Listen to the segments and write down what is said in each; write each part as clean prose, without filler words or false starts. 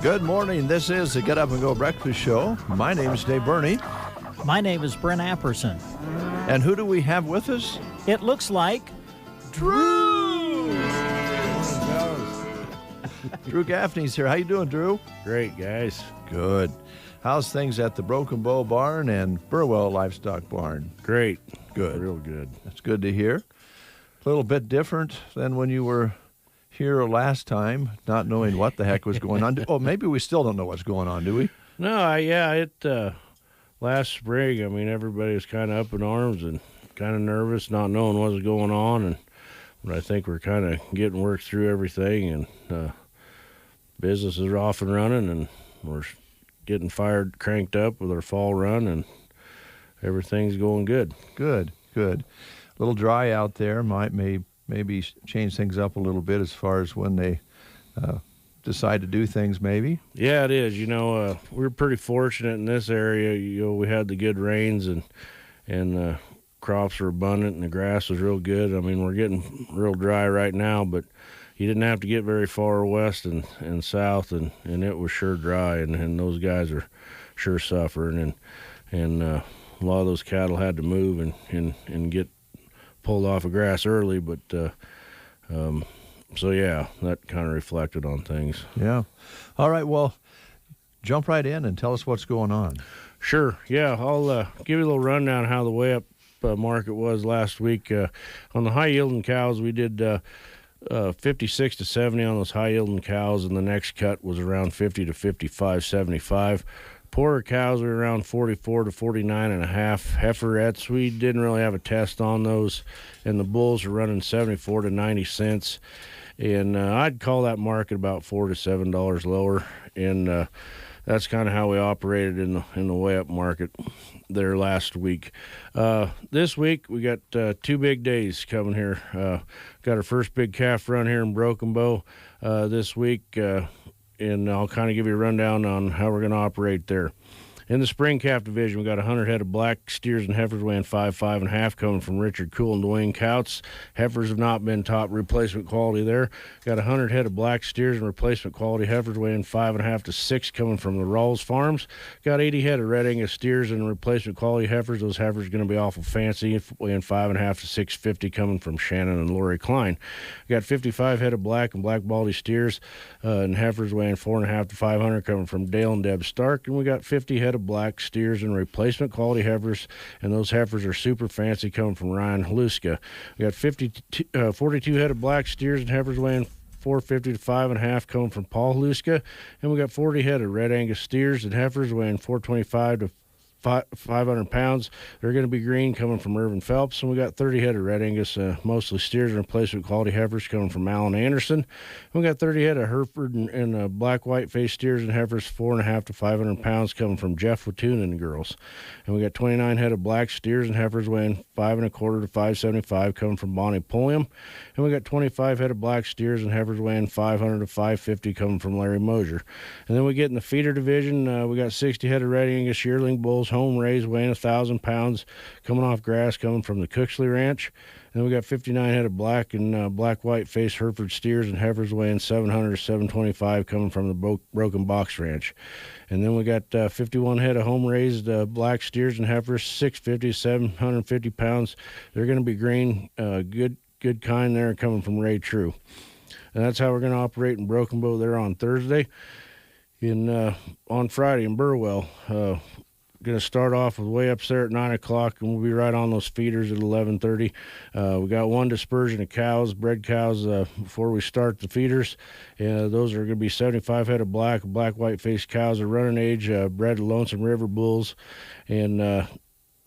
Good morning. This is the Get Up and Go Breakfast Show. My name is Dave Burney. My name is Brent Apperson. And who do we have with us? It looks like Drew! Drew Gaffney's here. How you doing, Drew? Great, guys. Good. How's things at the Broken Bow Barn and Burwell Livestock Barn? Great. Good. Real good. That's good to hear. A little bit different than when you were here last time, not knowing what the heck was going on. Oh, maybe we still don't know what's going on, do we? No, last spring, I mean, everybody was kind of up in arms and kind of nervous, not knowing what was going on. But I think we're kind of getting worked through everything, and business is off and running, and we're getting cranked up with our fall run, and everything's going good. Good. A little dry out there. Maybe change things up a little bit as far as when they decide to do things, maybe. Yeah, it is. We're pretty fortunate in this area. We had the good rains, and crops were abundant, and the grass was real good. I mean, we're getting real dry right now, but you didn't have to get very far west and south, and it was sure dry, and those guys are sure suffering, and a lot of those cattle had to move and get pulled off of grass early, but so yeah, that kind of reflected on things. Yeah. All right, well, jump right in and tell us what's going on. Sure. Yeah, I'll give you a little rundown of how the weigh up market was last week. On the high yielding cows, we did 56 to 70 on those high yielding cows, and the next cut was around 50 to 55.75. Poorer cows were around 44 to 49 and a half. Heiferettes, we didn't really have a test on those, and the bulls are running 74 to 90 cents. And I'd call that market about $4 to $7 lower, and that's kind of how we operated in the way up market there last week. This week we got 2 big days coming here. Got our first big calf run here in Broken Bow this week. And I'll kind of give you a rundown on how we're going to operate there. In the spring calf division, we got 100 head of black steers and heifers weighing 5.5 coming from Richard Cool and Dwayne Couts. Heifers have not been top replacement quality there. Got 100 head of black steers and replacement quality heifers weighing 5.5 to 6 coming from the Rawls Farms. Got 80 head of red Angus steers and replacement quality heifers. Those heifers are going to be awful fancy, weighing 5.5 to 650 coming from Shannon and Lori Klein. Got 55 head of black and black baldy steers and heifers weighing 4.5 to 500 coming from Dale and Deb Stark. And we got 50 head of black steers and replacement quality heifers, and those heifers are super fancy coming from Ryan Haluska. We got 42 head of black steers and heifers weighing 450 to 5.5 coming from Paul Haluska, and we got 40 head of red Angus steers and heifers weighing 425 to 500 pounds. They're going to be green coming from Irvin Phelps, and we got 30 head of red Angus, mostly steers and replacement quality heifers coming from Alan Anderson. And we got 30 head of Hereford and black white face steers and heifers 4.5 to 500 pounds coming from Jeff Watoon and the girls. And we got 29 head of black steers and heifers weighing 5.25 to 575 coming from Bonnie Pulliam. And we got 25 head of black steers and heifers weighing 500 to 550 coming from Larry Mosier. And then we get in the feeder division, we got 60 head of red Angus yearling bulls home raised weighing 1,000 pounds coming off grass coming from the Cooksley Ranch. And then we got 59 head of black and black white face Hereford steers and heifers weighing 700 to 725 coming from the Broken Box Ranch. And then we got 51 head of home raised black steers and heifers 650 to 750 pounds. They're going to be green, good kind there coming from Ray True. And that's how we're going to operate in Broken Bow there on Thursday. On Friday in Burwell, going to start off with way ups there at 9 o'clock, and we'll be right on those feeders at 11:30. We got one dispersion of cows, bred cows, before we start the feeders. Those are going to be 75 head of black white faced cows, are running age, bred Lonesome River bulls, and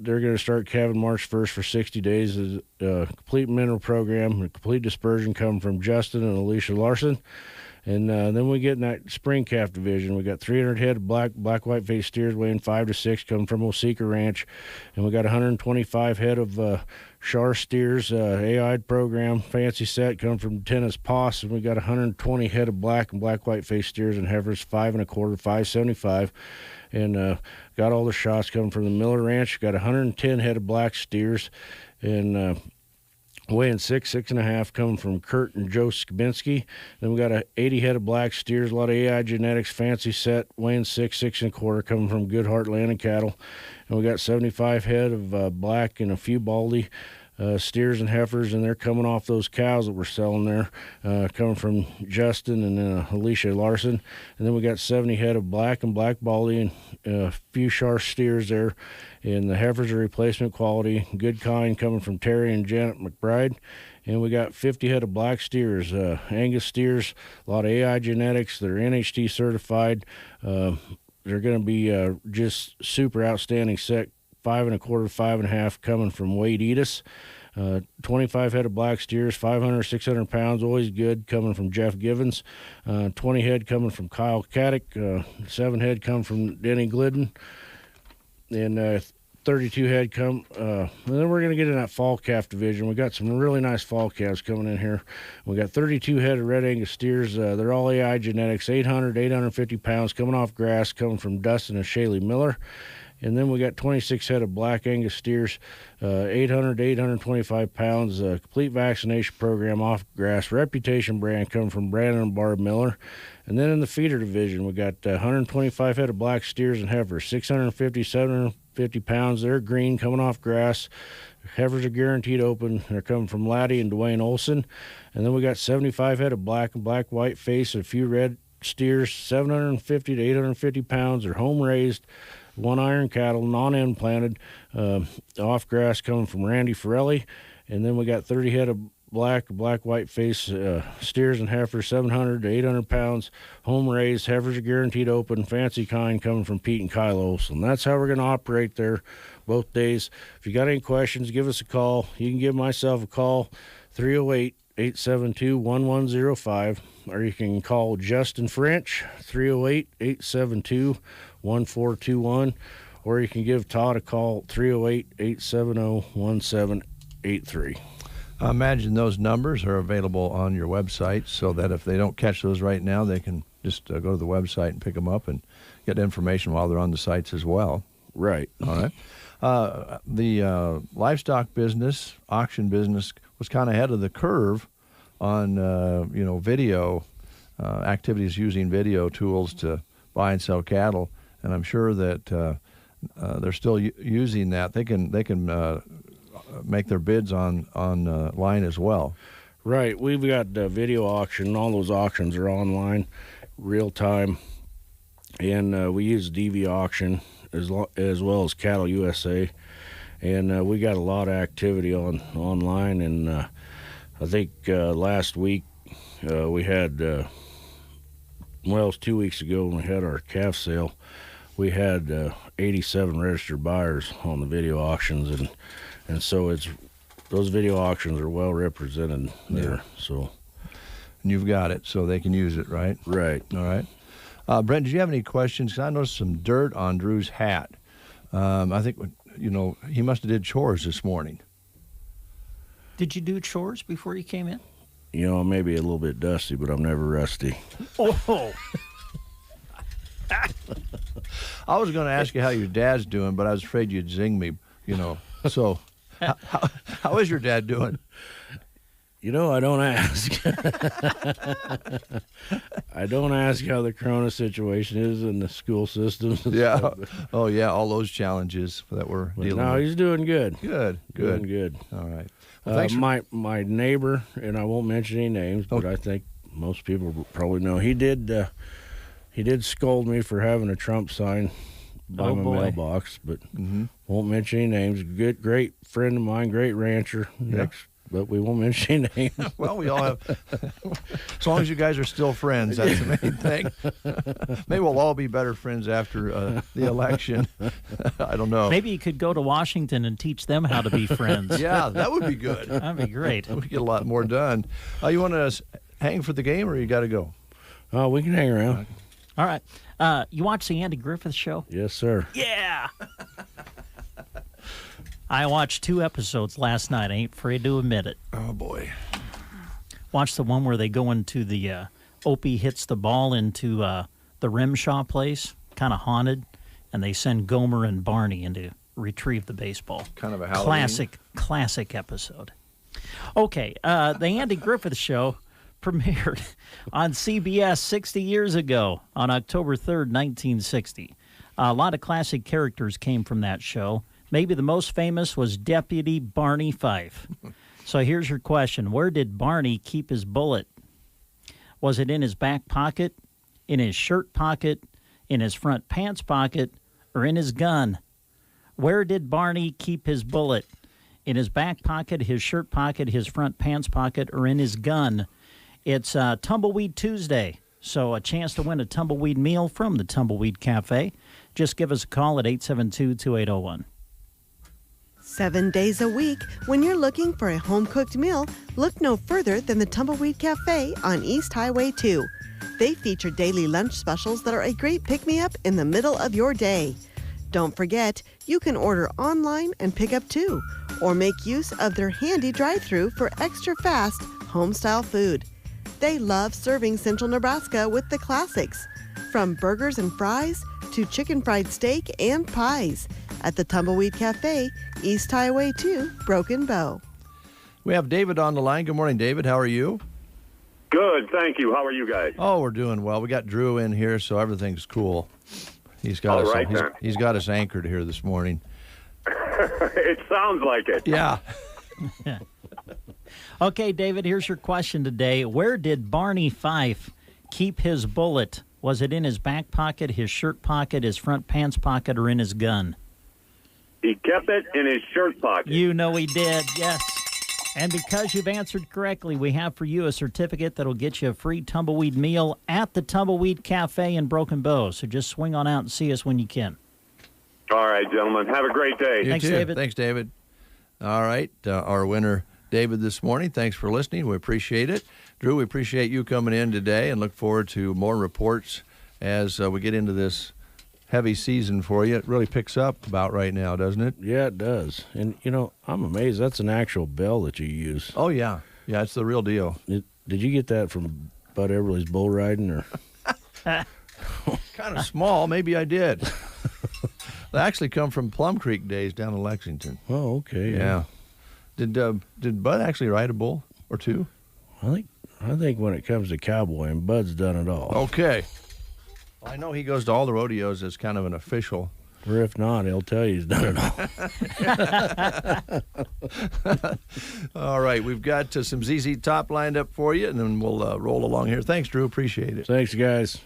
they're going to start calving March 1st for 60 days. Is a complete mineral program, a complete dispersion coming from Justin and Alicia Larson. And then we get in that spring calf division. We got 300 head of black white face steers weighing 5 to 6 coming from Osika Ranch, and we got 125 head of Char steers, AI program fancy set coming from Tennis Poss, and we got 120 head of black and black white face steers and heifers 5 1/4, 575, and got all the shots coming from the Miller Ranch. Got 110 head of black steers, and weighing 6, 6.5 coming from Kurt and Joe Skabinski. Then we got 80 head of black steers, a lot of AI genetics, fancy set, weighing 6, 6 1/4 coming from Goodhart Land and Cattle. And we got 75 head of black and a few baldy steers and heifers, and they're coming off those cows that we're selling there, coming from Justin and Alicia Larson. And then we got 70 head of black and black baldy and a few Char steers there. And the heifers are replacement quality, good kind, coming from Terry and Janet McBride. And we got 50 head of black steers, Angus steers, a lot of AI genetics. They're NHT certified. They're going to be just super outstanding set, 5 1/4, 5.5 coming from Wade Edis. 25 head of black steers, 500, 600 pounds, always good, coming from Jeff Givens. 20 head coming from Kyle Caddick. 7 head come from Denny Glidden. And 32 head come. And then we're going to get in that fall calf division. We got some really nice fall calves coming in here. We got 32 head of red Angus steers. They're all AI genetics, 800, 850 pounds, coming off grass, coming from Dustin and Shaylee Miller. And then we got 26 head of black Angus steers, 800 to 825 pounds, complete vaccination program off grass, reputation brand coming from Brandon and Barb Miller. And then in the feeder division, we got 125 head of black steers and heifers, 650, 750 pounds. They're green, coming off grass. Heifers are guaranteed open. They're coming from Laddie and Dwayne Olson. And then we got 75 head of black and black white face and a few red steers, 750 to 850 pounds. They're home raised. One iron cattle, non-implanted, off grass, coming from Randy Forelli. And then we got 30 head of black white face steers and heifers, 700 to 800 pounds, home raised. Heifers are guaranteed open, fancy kind, coming from Pete and Kyle Olson. That's how we're going to operate there both days. If you got any questions, give us a call. You can give myself a call, 308-872-1105, or you can call Justin French, 308-872-1421, or you can give Todd a call, 308-870-1783. I imagine those numbers are available on your website so that if they don't catch those right now, they can just go to the website and pick them up and get information while they're on the sites as well. Right. All right. The livestock business, auction business, was kind of ahead of the curve on, video activities using video tools to buy and sell cattle, and I'm sure that they're still using that. They can make their bids on line as well. Right. We've got video auction. All those auctions are online, real time, and we use DV auction as well as Cattle USA, and we got a lot of activity online. And I think last week we had, it was 2 weeks ago when we had our calf sale, we had 87 registered buyers on the video auctions, and so those video auctions are well represented there. Yeah. So, and you've got it, so they can use it, right? Right. All right. Brent, did you have any questions? 'Cause I noticed some dirt on Drew's hat. I think he must have did chores this morning. Did you do chores before you came in? Maybe a little bit dusty, but I'm never rusty. Oh. I was going to ask you how your dad's doing, but I was afraid you'd zing me. So how is your dad doing? I don't ask. I don't ask how the corona situation is in the school systems. Yeah. Stuff. Oh, yeah, all those challenges that we're dealing with. No, he's doing good. Good. Doing good. All right. Well, thanks my neighbor, and I won't mention any names, but I think most people probably know, he did scold me for having a Trump sign by my mailbox, but won't mention any names. Great friend of mine, great rancher, but we won't mention any names. Well, we all have. As long as you guys are still friends, that's the main thing. Maybe we'll all be better friends after the election. I don't know. Maybe you could go to Washington and teach them how to be friends. Yeah, that would be good. That'd be great. We get a lot more done. You want to hang for the game, or you got to go? We can hang around. All right. You watch the Andy Griffith Show? Yes, sir. Yeah. I watched 2 episodes last night. I ain't afraid to admit it. Oh, boy. Watch the one where they go into the Opie hits the ball into the Rimshaw place, kind of haunted, and they send Gomer and Barney in to retrieve the baseball. Kind of a Halloween. Classic episode. Okay, the Andy Griffith Show premiered on CBS 60 years ago on October 3rd, 1960. A lot of classic characters came from that show. Maybe the most famous was Deputy Barney Fife. So here's your question. Where did Barney keep his bullet? Was it in his back pocket, in his shirt pocket, in his front pants pocket, or in his gun? Where did Barney keep his bullet? In his back pocket, his shirt pocket, his front pants pocket, or in his gun? It's Tumbleweed Tuesday, so a chance to win a tumbleweed meal from the Tumbleweed Cafe. Just give us a call at 872-2801. 7 days a week, when you're looking for a home-cooked meal, look no further than the Tumbleweed Cafe on East Highway 2. They feature daily lunch specials that are a great pick-me-up in the middle of your day. Don't forget, you can order online and pick up too, or make use of their handy drive-thru for extra fast, home-style food. They love serving Central Nebraska with the classics, from burgers and fries to chicken fried steak and pies, at the Tumbleweed Cafe, East Highway 2, Broken Bow. We have David on the line. Good morning, David. How are you? Good, thank you. How are you guys? Oh, we're doing well. We got Drew in here, so everything's cool. He's got All us. right, then. He's got us anchored here this morning. It sounds like it. Yeah. Okay, David, here's your question today. Where did Barney Fife keep his bullet? Was it in his back pocket, his shirt pocket, his front pants pocket, or in his gun? He kept it in his shirt pocket. You know he did, yes. And because you've answered correctly, we have for you a certificate that'll get you a free tumbleweed meal at the Tumbleweed Cafe in Broken Bow. So just swing on out and see us when you can. All right, gentlemen. Have a great day. You Thanks, too. David. Thanks, David. All right. Our winner, David, this morning. Thanks for listening. We appreciate it. Drew, we appreciate you coming in today and look forward to more reports as we get into this heavy season for you. It really picks up about right now, doesn't it? Yeah, it does. And, I'm amazed. That's an actual bell that you use. Oh, yeah. Yeah, it's the real deal. Did you get that from Bud Everly's bull riding? Or Kind of small. Maybe I did. They actually come from Plum Creek days down in Lexington. Oh, okay. Yeah. Did Bud actually ride a bull or two? I think when it comes to cowboying, Bud's done it all. Okay. Well, I know he goes to all the rodeos as kind of an official. Or if not, he'll tell you he's done it all. All right, we've got some ZZ Top lined up for you, and then we'll roll along here. Thanks, Drew. Appreciate it. Thanks, guys.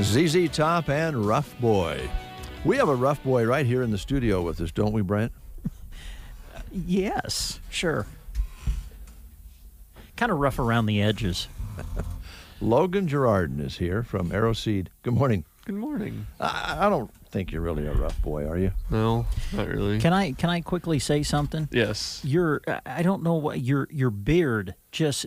ZZ Top and Rough Boy. We have a Rough Boy right here in the studio with us, don't we, Brent? Yes, sure. Kind of rough around the edges. Logan Girardin is here from Aeroseed. Good morning. Good morning. I don't think you're really a rough boy, are you? No, not really. Can I quickly say something? Yes. I don't know what your beard just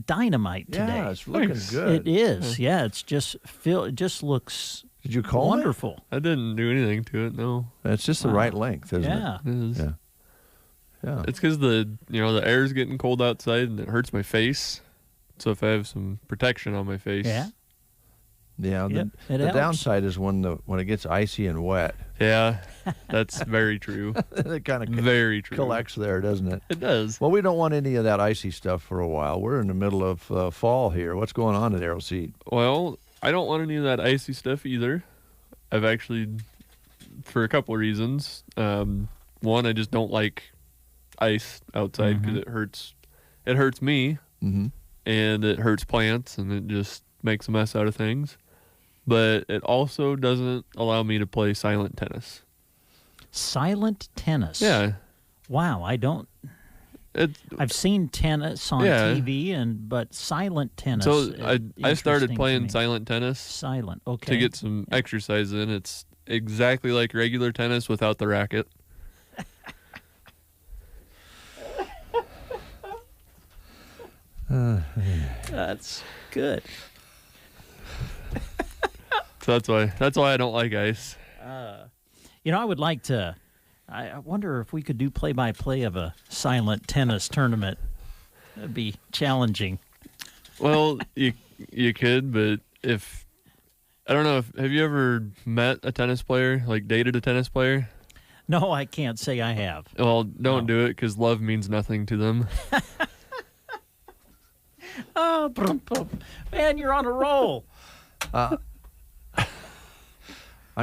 dynamite today. Yeah, it's looking Thanks. good. It is. Yeah, it just looks Did you comb it? wonderful. I didn't do anything to it, no. It's just the right length, isn't Yeah. It is. it? Yeah. It's because the air's getting cold outside and it hurts my face. So if I have some protection on my face. Yeah. Yeah. Yep, it The helps. downside is when it gets icy and wet, Yeah, that's very true. it kind of Very true. collects there, doesn't it? It does. Well, we don't want any of that icy stuff for a while. We're in the middle of fall here. What's going on at Aeroseed? Well, I don't want any of that icy stuff either. I've actually, for a couple of reasons. One, I just don't like ice outside because it hurts. It hurts me, Mm-hmm. and it hurts plants, and it just makes a mess out of things. But it also doesn't allow me to play silent tennis. Silent tennis. Yeah, Wow, I've seen tennis on Yeah. TV but silent tennis. so I interesting started to playing me. silent tennis Silent. Okay. to get some exercise in. It's exactly like regular tennis without the racket. That's good. So that's why I don't like ice. I would like to. I wonder if we could do play-by-play of a silent tennis tournament. That'd be challenging. Well, you could, but if I don't know, have you ever met a tennis player, like dated a tennis player? No, I can't say I have. Well, don't No. do it because love means nothing to them. Oh, brum, brum. Man, you're on a roll. I'm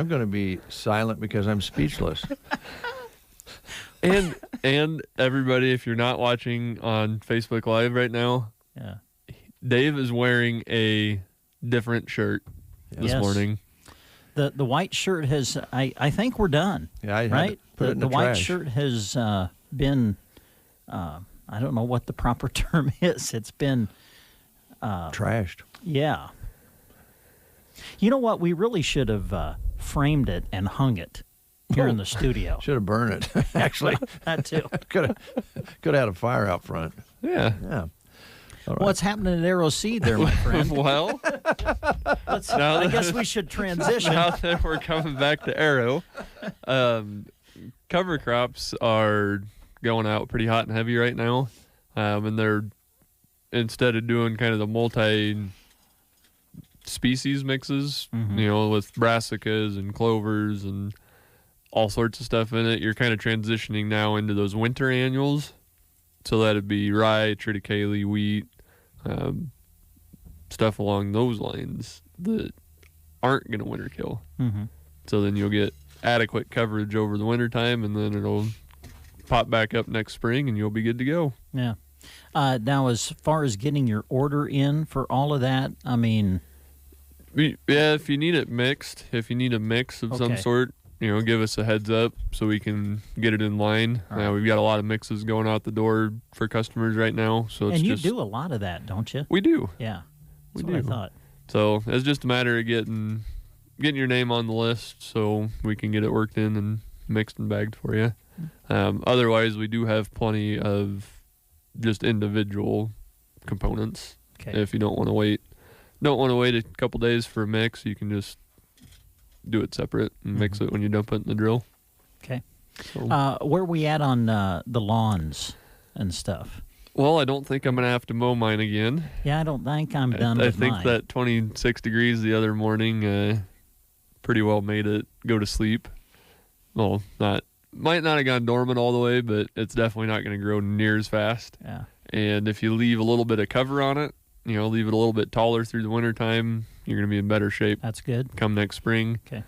going to be silent because I'm speechless. And everybody, if you're not watching on Facebook Live right now, Yeah. Dave is wearing a different shirt this Yes. morning. The white shirt has. I think we're done. Yeah, I had right. to put it in the the white trash. shirt has been. I don't know what the proper term is. It's been. Trashed. Yeah. You know what? We really should have framed it and hung it here in the studio. Should have burned it. Actually, That too. could have had a fire out front. Yeah. Yeah. All right. What's happening at Arrow Seed there, my friend? Well, I guess we should transition. now that we're coming back to Arrow, cover crops are going out pretty hot and heavy right now, and they're, instead of doing kind of the multi-species mixes, with brassicas and clovers and all sorts of stuff in it, you're kind of transitioning now into those winter annuals. So that'd be rye, triticale, wheat, stuff along those lines that aren't going to winter kill. Mm-hmm. So then you'll get adequate coverage over the winter time, and then it'll pop back up next spring, and you'll be good to go. Yeah. Now, as far as getting your order in for all of that, I mean, Yeah, if you need it mixed, if you need a mix of some Okay. sort, give us a heads up so we can get it in line. All right. We've got a lot of mixes going out the door for customers right now, so it's and you just do a lot of that, don't you? we do. Yeah. We That's what I do. thought. So it's just a matter of getting your name on the list so we can get it worked in and mixed and bagged for you. Otherwise, we do have plenty of just individual components. Okay. If you don't want to wait a couple days for a mix, you can just do it separate and mix it when you dump it in the drill. Okay. So, Where are we at on the lawns and stuff? well, I don't think I'm gonna have to mow mine again. Yeah, I don't think I'm done I with think mine. that 26 degrees the other morning pretty well made it go to sleep. Well, might not have gone dormant all the way, but it's definitely not going to grow near as fast. Yeah. And if you leave a little bit of cover on it, leave it a little bit taller through the winter time, you're going to be in better shape That's good. come next spring. Okay.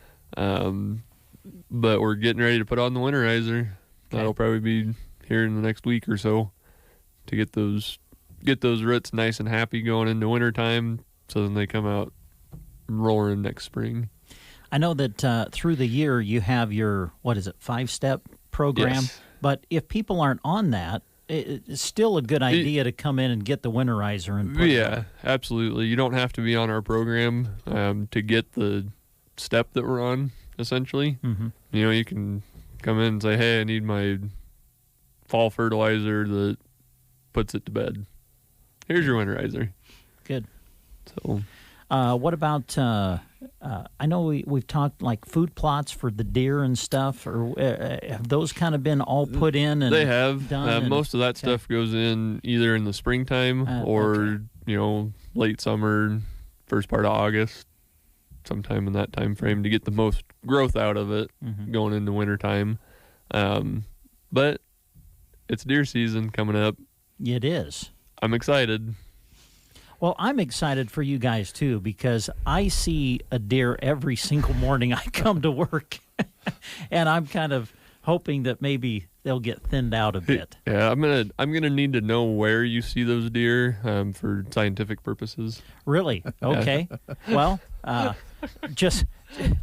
But we're getting ready to put on the winterizer. That'll probably be here in the next week or so to get those roots nice and happy going into winter time, so then they come out roaring next spring. I know that through the year you have your, 5-step program? Yes. But if people aren't on that, it's still a good idea to come in and get the winterizer and put it Yeah, on. absolutely. You don't have to be on our program to get the step that we're on, essentially. Mm-hmm. You know, you can come in and say, hey, I need my fall fertilizer that puts it to bed. Here's your winterizer. Good. So What about, I know we've talked like food plots for the deer and stuff, or have those kind of been all put in? And they have. done and- Most of that stuff goes in either in the springtime or, okay. you know, late summer, first part of August, sometime in that time frame to get the most growth out of it Mhm. going into wintertime. But it's deer season coming up. It is. I'm excited. Well, I'm excited for you guys too, because I see a deer every single morning I come to work, and I'm kind of hoping that maybe they'll get thinned out a bit. Yeah, I'm gonna need to know where you see those deer for scientific purposes. Really? Okay. Well, just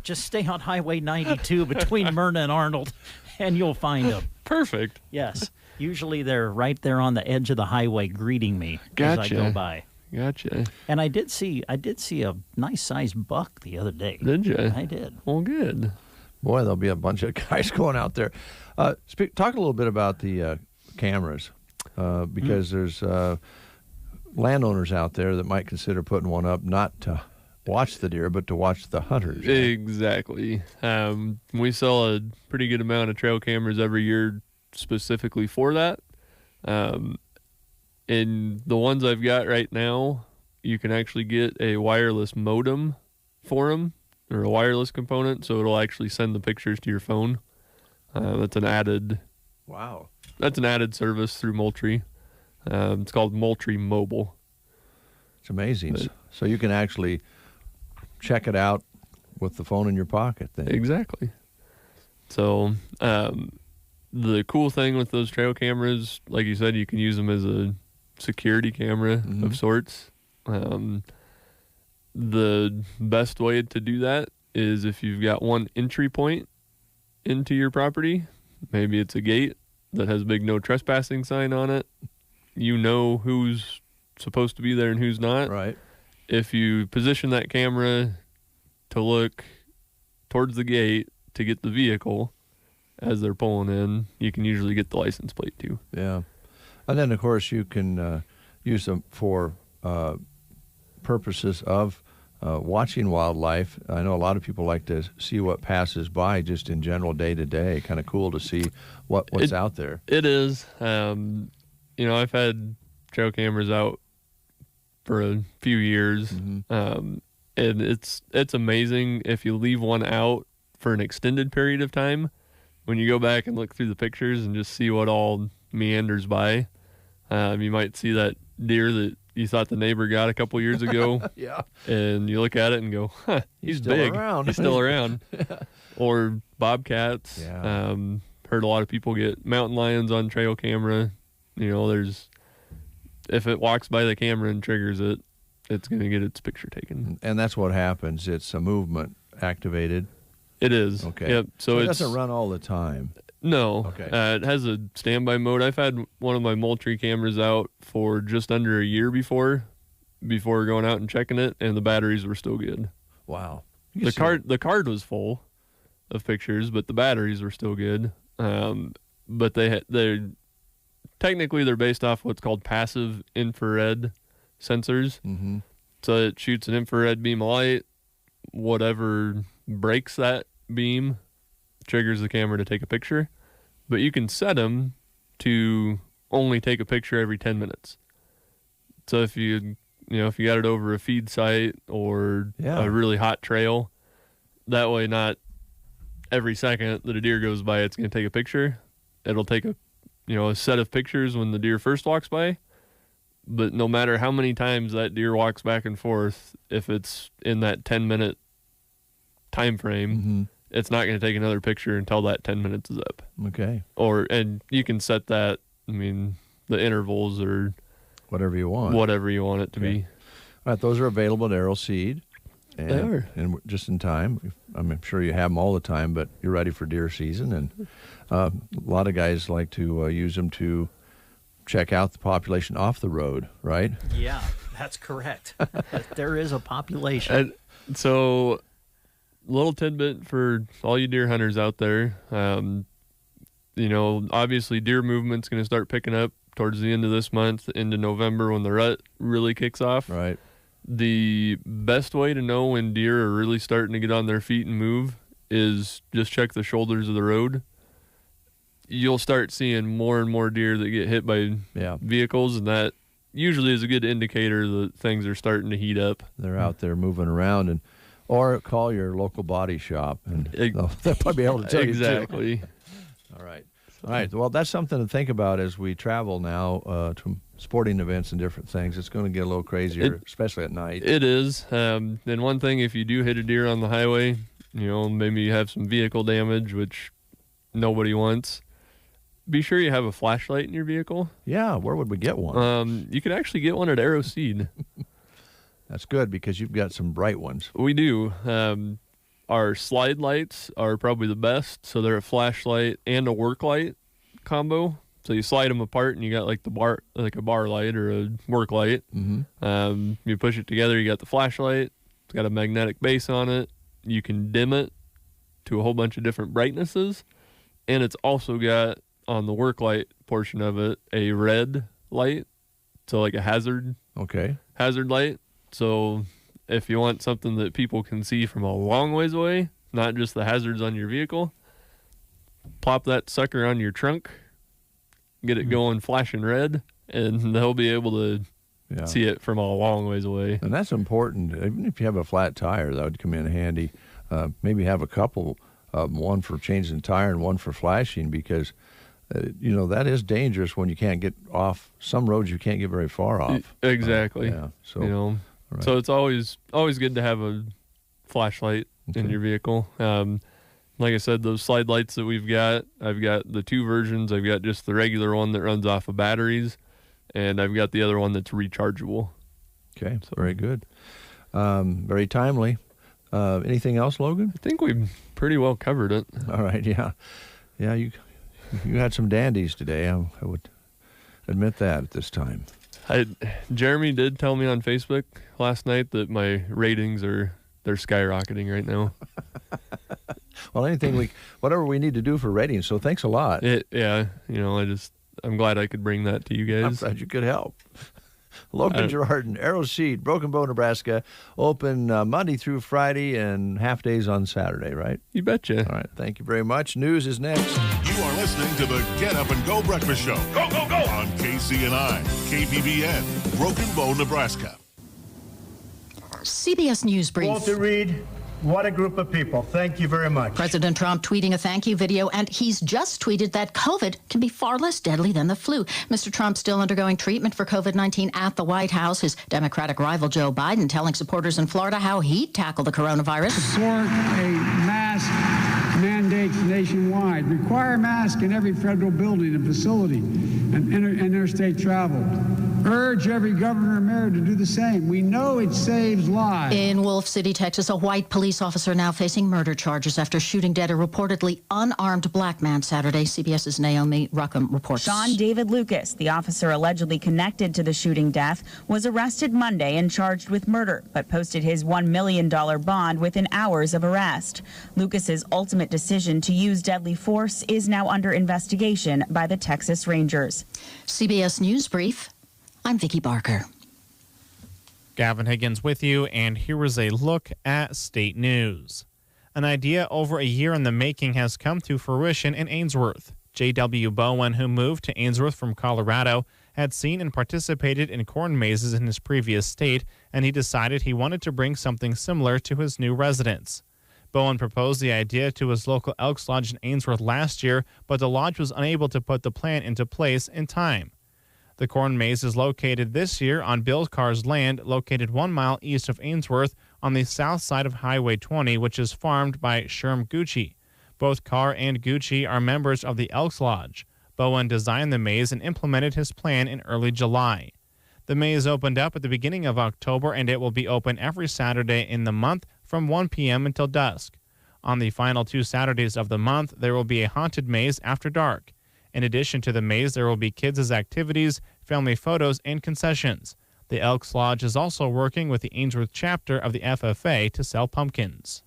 stay on Highway 92 between Myrna and Arnold, and you'll find them. Perfect. Yes. Usually they're right there on the edge of the highway greeting me as I Gotcha. go by. Gotcha. And I did see a nice sized buck the other day. Did you? I did. Well, good. Boy, there'll be a bunch of guys going out there. Talk a little bit about the cameras, because there's landowners out there that might consider putting one up not to watch the deer, but to watch the hunters. right? Exactly. We sell a pretty good amount of trail cameras every year specifically for that. And the ones I've got right now, you can actually get a wireless modem for them, or a wireless component, so it'll actually send the pictures to your phone. That's an added Wow. service through Moultrie. It's called Moultrie Mobile. It's amazing. But- So you can actually check it out with the phone in your pocket then. Exactly. So the cool thing with those trail cameras, like you said, you can use them as a security camera Mhm. of sorts. The best way to do that is if you've got one entry point into your property. Maybe it's a gate that has a big no trespassing sign on it. You know who's supposed to be there and who's not. Right. If you position that camera to look towards the gate to get the vehicle as they're pulling in, you can usually get the license plate too. Yeah. And then, of course, you can use them for purposes of watching wildlife. I know a lot of people like to see what passes by just in general day to day. Kind of cool to see what's out there. It is. I've had trail cameras out for a few years, Mhm. and it's amazing if you leave one out for an extended period of time. When you go back and look through the pictures and just see what all meanders by, you might see that deer that you thought the neighbor got a couple years ago, Yeah. and you look at it and go, huh, he's still big. around. He's still around. Or bobcats. Yeah. Heard a lot of people get mountain lions on trail camera. You know, if it walks by the camera and triggers it, it's going to get its picture taken. And that's what happens. It's a movement activated. It is. Okay. Yep. So it it's doesn't run all the time. No. Okay. It has a standby mode. I've had one of my Moultrie cameras out for just under a year before going out and checking it, and the batteries were still good. Wow. The card was full of pictures, but the batteries were still good. But they're technically they're based off what's called passive infrared sensors. Mm-hmm. So it shoots an infrared beam of light. Whatever breaks that beam triggers the camera to take a picture. But you can set them to only take a picture every 10 minutes. So if you got it over a feed site or Yeah. a really hot trail, that way not every second that a deer goes by it's going to take a picture. It'll take a set of pictures when the deer first walks by. But no matter how many times that deer walks back and forth, if it's in that 10-minute time frame, Mm-hmm. it's not going to take another picture until that 10 minutes is up. Okay. And you can set that, the intervals or Whatever you want. whatever you want it to Okay. be. All right, those are available at Arrow Seed. And, They are. and just in time. I'm sure you have them all the time, but you're ready for deer season. And a lot of guys like to use them to check out the population off the road, right? Yeah, that's correct. There is a population. And so, little tidbit for all you deer hunters out there. Obviously deer movement's going to start picking up towards the end of this month into November when the rut really kicks off. Right. The best way to know when deer are really starting to get on their feet and move is just check the shoulders of the road. You'll start seeing more and more deer that get hit by vehicles, and that usually is a good indicator that things are starting to heat up. They're out there moving around, or call your local body shop, and they'll probably be able to tell you too. Exactly. All right. All right. Well, that's something to think about as we travel now to sporting events and different things. It's going to get a little crazier, especially at night. It is. And one thing, if you do hit a deer on the highway, maybe you have some vehicle damage, which nobody wants. Be sure you have a flashlight in your vehicle. Yeah. Where would we get one? You could actually get one at Arrow Seed. That's good because you've got some bright ones. We do. Our slide lights are probably the best. So they're a flashlight and a work light combo. So you slide them apart and you got like a bar light or a work light. Mm-hmm. You push it together, you got the flashlight. It's got a magnetic base on it. You can dim it to a whole bunch of different brightnesses. And it's also got, on the work light portion of it, a red light. So like a hazard light. So if you want something that people can see from a long ways away, not just the hazards on your vehicle, plop that sucker on your trunk, get it going flashing red, and they'll be able to see it from a long ways away. And that's important. Even if you have a flat tire, that would come in handy. Maybe have a couple, one for changing the tire and one for flashing, because that is dangerous when you can't get off. Some roads you can't get very far off. Exactly. So right. So it's always good to have a flashlight in your vehicle. Like I said, those slide lights that we've got, I've got the two versions. I've got just the regular one that runs off of batteries, and I've got the other one that's rechargeable. Okay, so very good. Very timely. Anything else, Logan? I think we've pretty well covered it. All right, yeah. You had some dandies today. I would admit that at this time. Jeremy did tell me on Facebook last night that my ratings they're skyrocketing right now. Well, whatever we need to do for ratings. So thanks a lot. I'm glad I could bring that to you guys. I'm glad you could help. Logan Girardin, Arrow Seed, Broken Bow, Nebraska, open Monday through Friday and half days on Saturday, right? You betcha. All right, thank you very much. News is next. You are listening to the Get Up and Go Breakfast Show. Go, go, go! On KCNI, KPVN, Broken Bow, Nebraska. CBS News Brief. Walter Reed, what a group of people. Thank you very much. President Trump tweeting a thank you video, and he's just tweeted that COVID can be far less deadly than the flu. Mr. Trump still undergoing treatment for COVID-19 at the White House. His Democratic rival Joe Biden telling supporters in Florida how he'd tackle the coronavirus. Support a mask mandates nationwide. Require masks in every federal building and facility and interstate travel. Urge every governor and mayor to do the same. We know it saves lives. In Wolf City, Texas, a white police officer now facing murder charges after shooting dead a reportedly unarmed black man Saturday. CBS's Naomi Ruckham reports. Sean David Lucas, the officer allegedly connected to the shooting death, was arrested Monday and charged with murder, but posted his $1 million bond within hours of arrest. Lucas's ultimate decision to use deadly force is now under investigation by the Texas Rangers. CBS News Brief. I'm Vicki Barker. Gavin Higgins with you, and here is a look at state news. An idea over a year in the making has come to fruition in Ainsworth. J.W. Bowen, who moved to Ainsworth from Colorado, had seen and participated in corn mazes in his previous state, and he decided he wanted to bring something similar to his new residence. Bowen proposed the idea to his local Elks Lodge in Ainsworth last year, but the lodge was unable to put the plan into place in time. The corn maze is located this year on Bill Carr's land, located 1 mile east of Ainsworth on the south side of Highway 20, which is farmed by Sherm Gucci. Both Carr and Gucci are members of the Elks Lodge. Bowen designed the maze and implemented his plan in early July. The maze opened up at the beginning of October, and it will be open every Saturday in the month from 1 p.m. until dusk. On the final 2 Saturdays of the month, there will be a haunted maze after dark. In addition to the maze, there will be kids' activities, family photos, and concessions. The Elks Lodge is also working with the Ainsworth chapter of the FFA to sell pumpkins.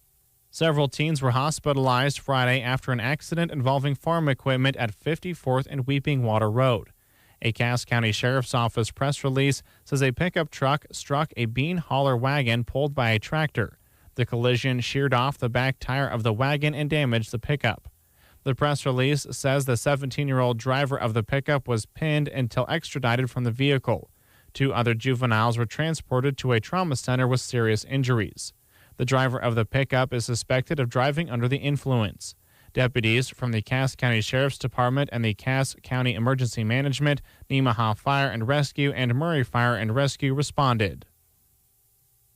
Several teens were hospitalized Friday after an accident involving farm equipment at 54th and Weeping Water Road. A Cass County Sheriff's Office press release says a pickup truck struck a bean hauler wagon pulled by a tractor. The collision sheared off the back tire of the wagon and damaged the pickup. The press release says the 17-year-old driver of the pickup was pinned until extradited from the vehicle. 2 other juveniles were transported to a trauma center with serious injuries. The driver of the pickup is suspected of driving under the influence. Deputies from the Cass County Sheriff's Department and the Cass County Emergency Management, Nemaha Fire and Rescue, and Murray Fire and Rescue responded.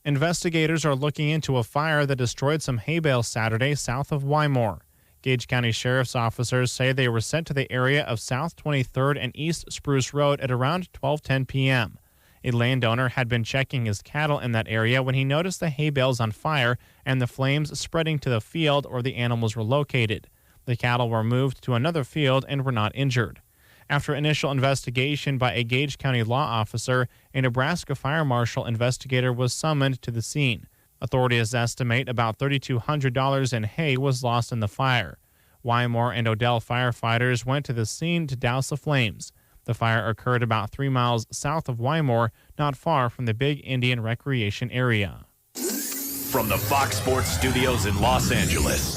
Investigators are looking into a fire that destroyed some hay bales Saturday south of Wymore. Gage County Sheriff's officers say they were sent to the area of South 23rd and East Spruce Road at around 12:10 p.m. A landowner had been checking his cattle in that area when he noticed the hay bales on fire and the flames spreading to the field where the animals were located. The cattle were moved to another field and were not injured. After initial investigation by a Gage County law officer, a Nebraska fire marshal investigator was summoned to the scene. Authorities estimate about $3,200 in hay was lost in the fire. Wymore and Odell firefighters went to the scene to douse the flames. The fire occurred about 3 miles south of Wymore, not far from the Big Indian Recreation Area. From the Fox Sports Studios in Los Angeles,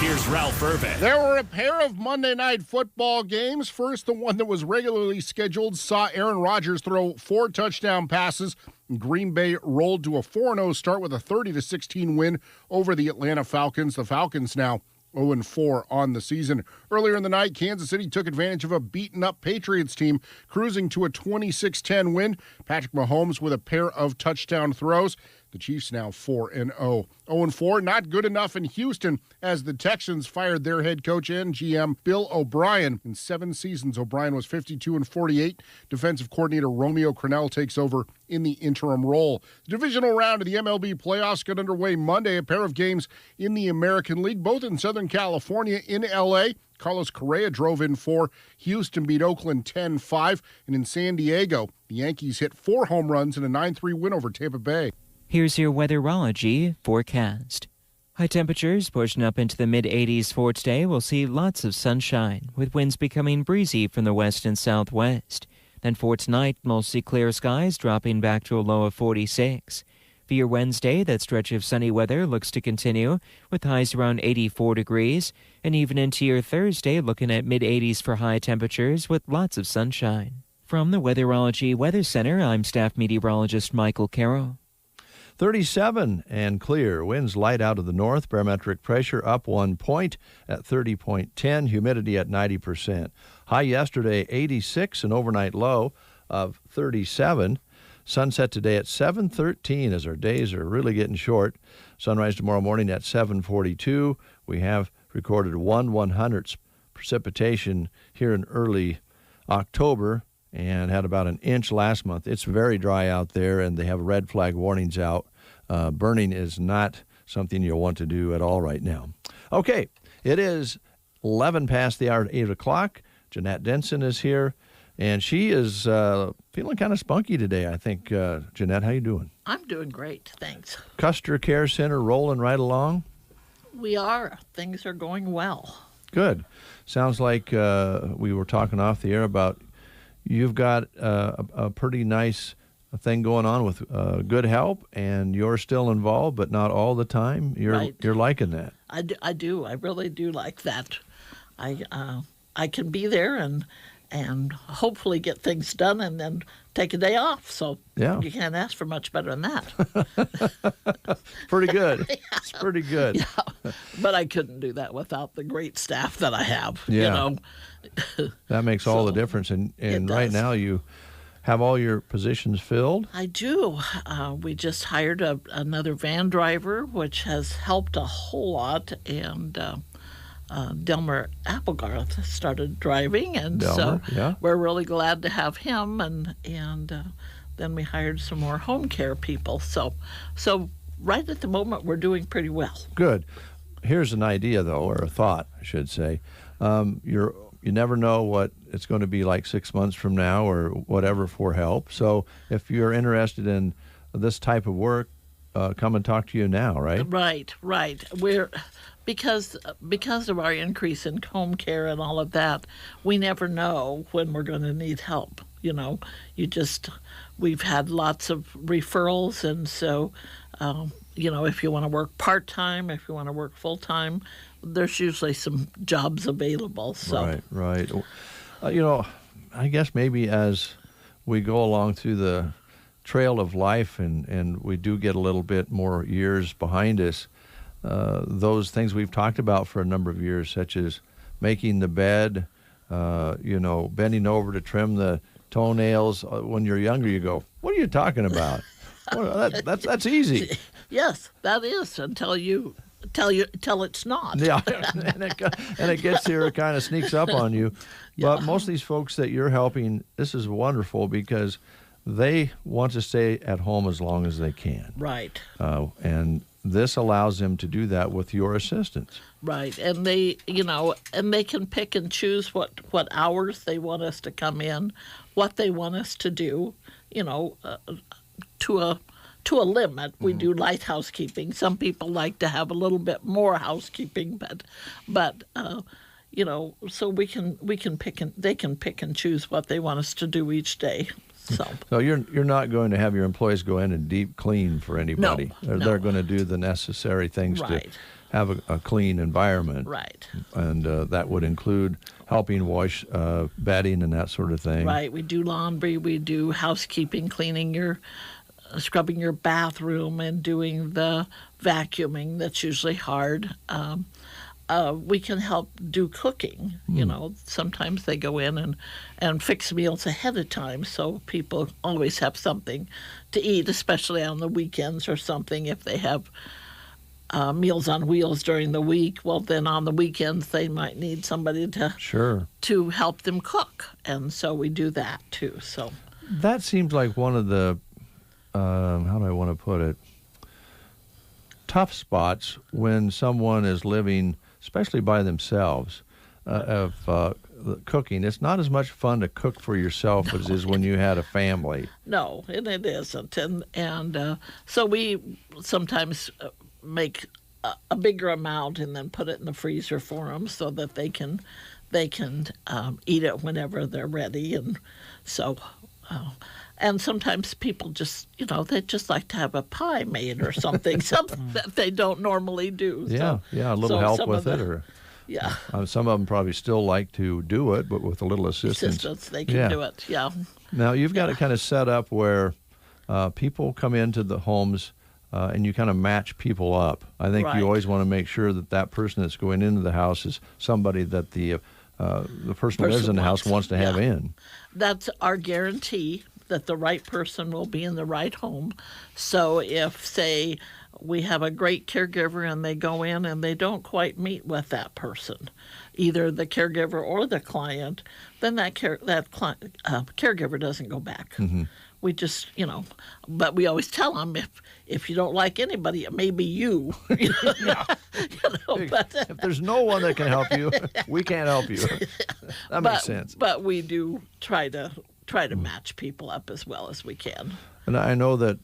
here's Ralph Irvin. There were a pair of Monday Night Football games. First, the one that was regularly scheduled saw Aaron Rodgers throw 4 touchdown passes. Green Bay rolled to a 4-0 start with a 30-16 win over the Atlanta Falcons. The Falcons now 0-4 on the season. Earlier in the night, Kansas City took advantage of a beaten-up Patriots team, cruising to a 26-10 win. Patrick Mahomes with a pair of touchdown throws. The Chiefs now 4-0. 0-4, not good enough in Houston as the Texans fired their head coach and GM, Bill O'Brien. In 7 seasons, O'Brien was 52-48. Defensive coordinator Romeo Crennel takes over in the interim role. The divisional round of the MLB playoffs got underway Monday. A pair of games in the American League, both in Southern California. In L.A., Carlos Correa drove in 4. Houston beat Oakland 10-5. And in San Diego, the Yankees hit 4 home runs in a 9-3 win over Tampa Bay. Here's your weatherology forecast. High temperatures pushing up into the mid-80s for today. We'll see lots of sunshine, with winds becoming breezy from the west and southwest. Then for tonight, mostly clear skies, dropping back to a low of 46. For your Wednesday, that stretch of sunny weather looks to continue, with highs around 84 degrees. And even into your Thursday, looking at mid-80s for high temperatures with lots of sunshine. From the Weatherology Weather Center, I'm Staff Meteorologist Michael Carroll. 37 and clear. Winds light out of the north. Barometric pressure up 1 point at 30.10. Humidity at 90%. High yesterday, 86. An overnight low of 37. Sunset today at 7:13 as our days are really getting short. Sunrise tomorrow morning at 7:42. We have recorded 1/100th precipitation here in early October, and had about an inch last month. It's very dry out there, and they have red flag warnings out. Burning is not something you'll want to do at all right now. Okay, it is 11 past the hour at 8 o'clock. Jeanette Denson is here, and she is feeling kind of spunky today, I think. Jeanette, how you doing? I'm doing great, thanks. Custer Care Center rolling right along? We are. Things are going well. Good. Sounds like we were talking off the air about you've got a pretty nice thing going on with good help, and you're still involved, but not all the time. You're liking that. I do. I really do like that. I can be there and hopefully get things done and then take a day off. So yeah. You can't ask for much better than that. Pretty good. Yeah. It's pretty good. Yeah. But I couldn't do that without the great staff that I have. Yeah. That makes all the difference. And right now you have all your positions filled? I do. We just hired another van driver, which has helped a whole lot. And Delmer Applegarth started driving, and Delmer, yeah. we're really glad to have him. And then we hired some more home care people. So right at the moment, we're doing pretty well. Good. Here's an idea, though, or a thought, I should say. You never know what it's going to be like 6 months from now or whatever for help. So if you're interested in this type of work, come and talk to you now, right? Right. We're because of our increase in home care and all of that, we never know when we're going to need help. We've had lots of referrals, and so if you want to work part-time, if you want to work full-time, there's usually some jobs available. So. Right. I guess maybe as we go along through the trail of life and we do get a little bit more years behind us, those things we've talked about for a number of years, such as making the bed, bending over to trim the toenails. When you're younger, you go, what are you talking about? Well, that's easy. Yes, that is until it's not. Yeah, and it gets here, it kind of sneaks up on you. But most of these folks that you're helping, this is wonderful because they want to stay at home as long as they can. Right. And this allows them to do that with your assistance. Right, and they can pick and choose what hours they want us to come in, what they want us to do, to a limit. We do light housekeeping. Some people like to have a little bit more housekeeping, but so we can pick and they can pick and choose what they want us to do each day. So you're not going to have your employees go in and deep clean for anybody. No. They're going to do the necessary things to have a clean environment. Right. And that would include helping wash bedding and that sort of thing. Right. We do laundry. We do housekeeping, cleaning scrubbing your bathroom and doing the vacuuming. That's usually hard. We can help do cooking. Sometimes they go in and fix meals ahead of time, so people always have something to eat, especially on the weekends or something. If they have Meals on Wheels during the week, well, then on the weekends they might need somebody to help them cook, and so we do that too. So that seems like one of the how do I want to put it? Tough spots when someone is living, especially by themselves, of cooking. It's not as much fun to cook for yourself as it is when you had a family. No, and it isn't. And so we sometimes make a bigger amount and then put it in the freezer for them so that they can eat it whenever they're ready. And so... and sometimes people just, they just like to have a pie made or something that they don't normally do. Yeah, a little help with it. Yeah. Some of them probably still like to do it, but with a little assistance. They can do it, yeah. Now, you've got it kind of set up where people come into the homes and you kind of match people up. I think you always want to make sure that person that's going into the house is somebody that the person who lives in the house wants to have in. That's our guarantee, that the right person will be in the right home. So if, say, we have a great caregiver and they go in and they don't quite meet with that person, either the caregiver or the client, then that caregiver doesn't go back. Mm-hmm. We just, but we always tell them if you don't like anybody, it may be you. But if there's no one that can help you, we can't help you. That makes sense. But we do try to match people up as well as we can. And I know that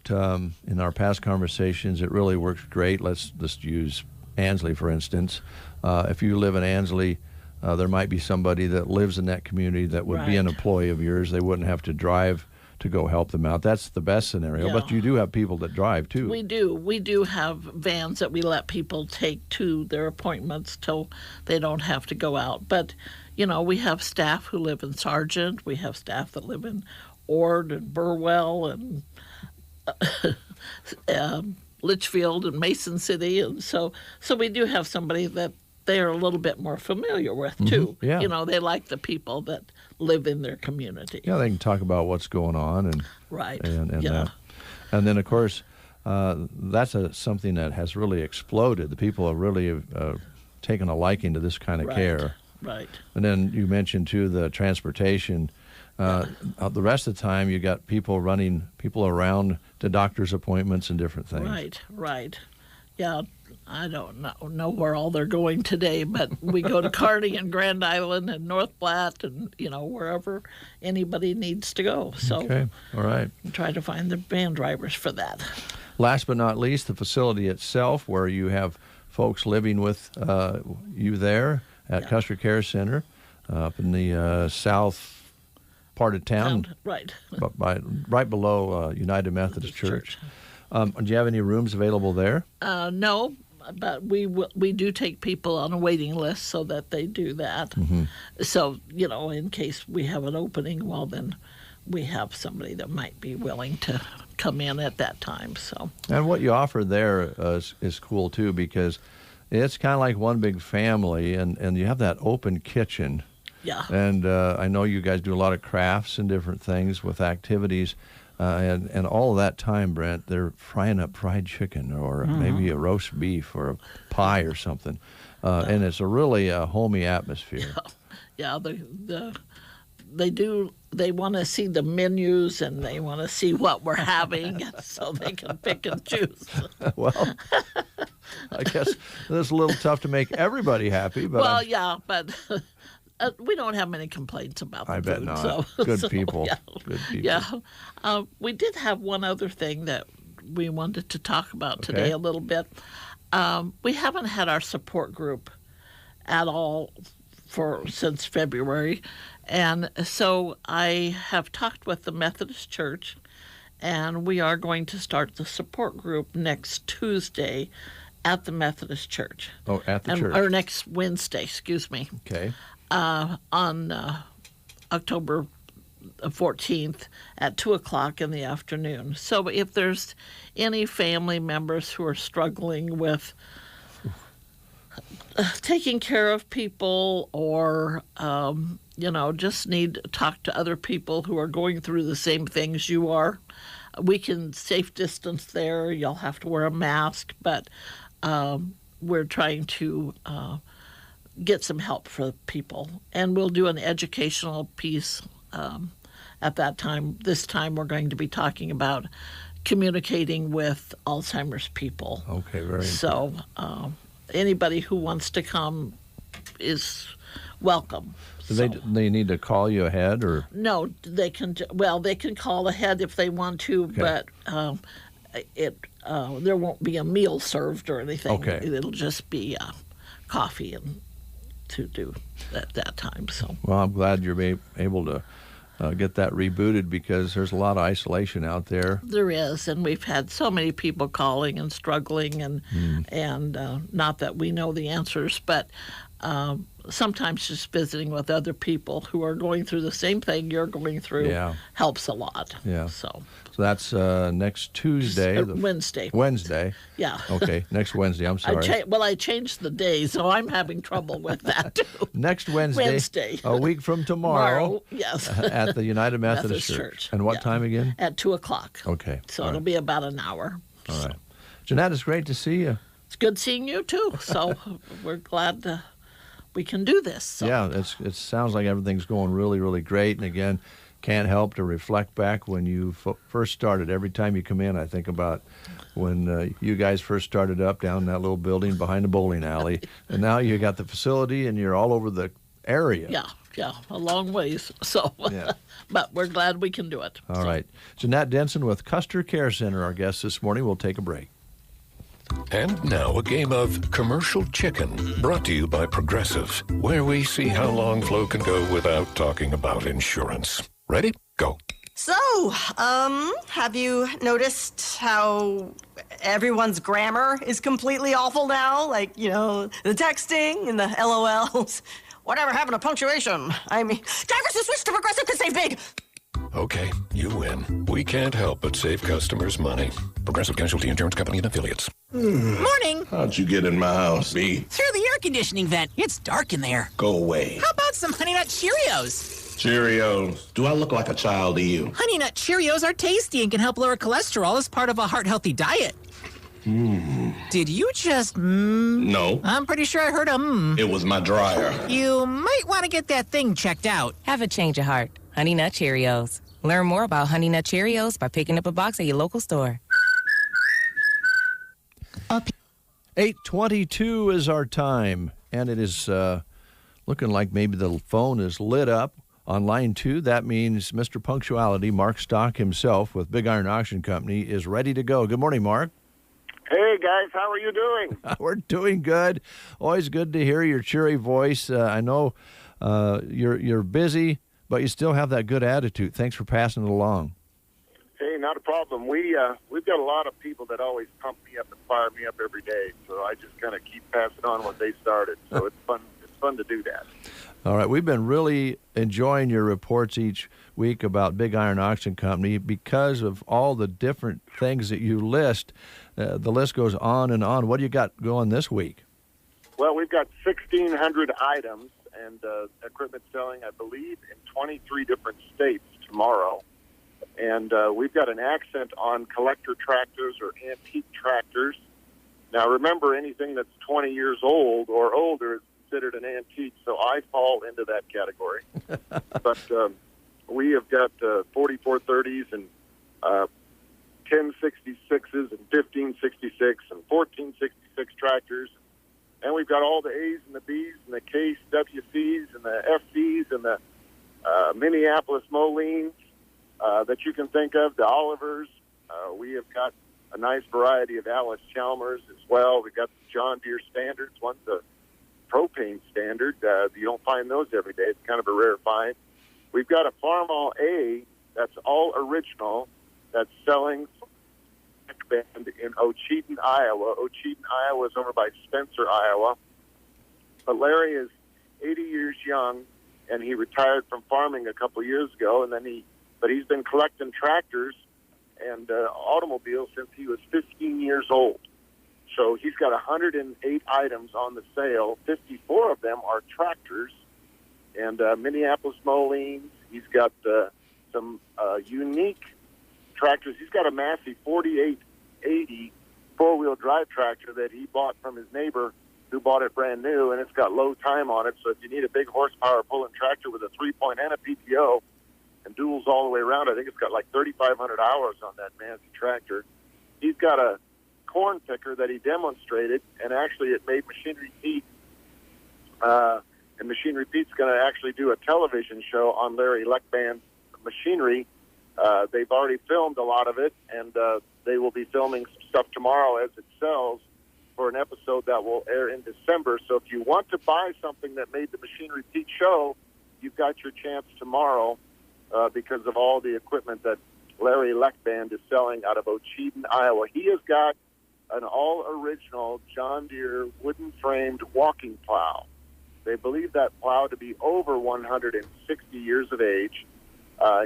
in our past conversations, it really works great. Let's use Ansley, for instance. If you live in Ansley, there might be somebody that lives in that community that would be an employee of yours. They wouldn't have to drive to go help them out. That's the best scenario. Yeah. But you do have people that drive, too. We do. We do have vans that we let people take to their appointments till they don't have to go out. But, we have staff who live in Sargent. We have staff that live in Ord and Burwell and Litchfield and Mason City. And so we do have somebody that they're a little bit more familiar with, too. Mm-hmm. Yeah. They like the people that live in their community. Yeah, they can talk about what's going on. And that. And then, of course, that's something that has really exploded. The people have really taken a liking to this kind of Right. care. Right. And then you mentioned too the transportation. The rest of the time, you got people around to doctor's appointments and different things. Right. Yeah, I don't know where all they're going today, but we go to Kearney and Grand Island and North Platte and, wherever anybody needs to go. So Okay, all right. try to find the van drivers for that. Last but not least, the facility itself, where you have folks living with you there at Custer Care Center up in the south part of town. Right. Right below United Methodist Church. Do you have any rooms available there? No, but we do take people on a waiting list so that they do that. Mm-hmm. So, in case we have an opening, well, then we have somebody that might be willing to come in at that time. So. And what you offer there is cool, too, because it's kind of like one big family, and you have that open kitchen. Yeah. And I know you guys do a lot of crafts and different things with activities. And all of that time, Brent, they're frying up fried chicken or maybe a roast beef or a pie or something. And it's a really homey atmosphere. Yeah, they want to see the menus and they want to see what we're having so they can pick and choose. Well, I guess it's a little tough to make everybody happy. But but we don't have many complaints about the I bet food. not. So, Good people. Yeah. Good people. Yeah. We did have one other thing that we wanted to talk about today a little bit. We haven't had our support group at all since February. And so I have talked with the Methodist Church, and we are going to start the support group next Tuesday at the Methodist Church. Oh, at the church. Or next Wednesday, excuse me. Okay. On October 14th at 2 o'clock in the afternoon. So if there's any family members who are struggling with taking care of people or, just need to talk to other people who are going through the same things you are, we can safe distance there. You'll have to wear a mask, but we're trying to get some help for people. And we'll do an educational piece at that time. This time we're going to be talking about communicating with Alzheimer's people. Okay, very So anybody who wants to come is welcome. Do they need to call you ahead or? No, they can call ahead if they want to, but there won't be a meal served or anything. Okay. It'll just be coffee and to do at that time. So. Well, I'm glad you're able to get that rebooted because there's a lot of isolation out there. There is, and we've had so many people calling and struggling, and not that we know the answers, but sometimes just visiting with other people who are going through the same thing you're going through helps a lot. Yeah. So that's next Tuesday. Wednesday. Wednesday. Yeah. Okay, next Wednesday. I'm sorry. I changed the day, so I'm having trouble with that too. Next Wednesday. A week from tomorrow. Yes. At the United Methodist Church. And what time again? At 2 o'clock. Okay. So it'll be about an hour. All right. Jeanette, it's great to see you. It's good seeing you too. So we're glad we can do this. So. Yeah, it sounds like everything's going really, really great. And again, can't help to reflect back when you first started. Every time you come in, I think about when you guys first started up down in that little building behind the bowling alley. And now you got the facility and you're all over the area. Yeah, a long ways. So, but we're glad we can do it. All right. Jeanette Denson with Custer Care Center, our guest this morning. We'll take a break. And now a game of Commercial Chicken, brought to you by Progressive, where we see how long Flo can go without talking about insurance. Ready? Go. So, have you noticed how everyone's grammar is completely awful now? Like, the texting and the LOLs. Whatever happened to punctuation? I mean, drivers who switch to Progressive could save big. Okay, you win. We can't help but save customers money. Progressive Casualty Insurance Company and Affiliates. Morning. How'd you get in my house, B? Through the air conditioning vent. It's dark in there. Go away. How about some Honey Nut Cheerios? Cheerios. Do I look like a child to you? Honey Nut Cheerios are tasty and can help lower cholesterol as part of a heart-healthy diet. Did you just No, I'm pretty sure I heard a it was my dryer. You might want to get that thing checked out. Have a change of heart. Honey Nut Cheerios. Learn more about Honey Nut Cheerios by picking up a box at your local store. 8:22 is our time, and it is looking like maybe the phone is lit up on line 2. That means Mr. Punctuality, Mark Stock himself with Big Iron Auction Company, is ready to go. Good morning, Mark. Hey, guys. How are you doing? We're doing good. Always good to hear your cheery voice. I know you're busy, but you still have that good attitude. Thanks for passing it along. Hey, not a problem. We've got a lot of people that always pump me up and fire me up every day, so I just kind of keep passing on what they started. So it's fun. It's fun to do that. All right, we've been really enjoying your reports each week about Big Iron Auction Company because of all the different things that you list. The list goes on and on. What do you got going this week? Well, we've got 1,600 items and equipment selling, I believe, in 23 different states tomorrow. And we've got an accent on collector tractors or antique tractors. Now, remember, anything that's 20 years old or older is considered an antique, so I fall into that category. But we have got 4430s and 1066s and 1566 and 1466 tractors. And we've got all the A's and the B's and the K's, WC's and the FC's and the Minneapolis Molines that you can think of, the Olivers. We have got a nice variety of Alice Chalmers as well. We've got the John Deere standards. One's a propane standard. You don't find those every day. It's kind of a rare find. We've got a Farmall A that's all original that's selling in Ocheyedan, Iowa. Ocheyedan, Iowa is over by Spencer, Iowa. But Larry is 80 years young, and he retired from farming a couple years ago, and but he's been collecting tractors and automobiles since he was 15 years old. So he's got 108 items on the sale. 54 of them are tractors and Minneapolis Molines. He's got some unique tractors. He's got a Massey 4880 four-wheel drive tractor that he bought from his neighbor who bought it brand new, and it's got low time on it. So if you need a big horsepower pulling tractor with a 3-point and a PTO and duals all the way around, I think it's got like 3,500 hours on that Massey tractor. He's got a corn picker that he demonstrated, and actually it made Machinery Pete. And Machinery Pete's going to actually do a television show on Larry Leckband's machinery. They've already filmed a lot of it, and they will be filming some stuff tomorrow as it sells for an episode that will air in December. So if you want to buy something that made the Machinery Pete show, you've got your chance tomorrow because of all the equipment that Larry Leckband is selling out of Ocheyedan, Iowa. He has got an all-original John Deere wooden-framed walking plow. They believe that plow to be over 160 years of age.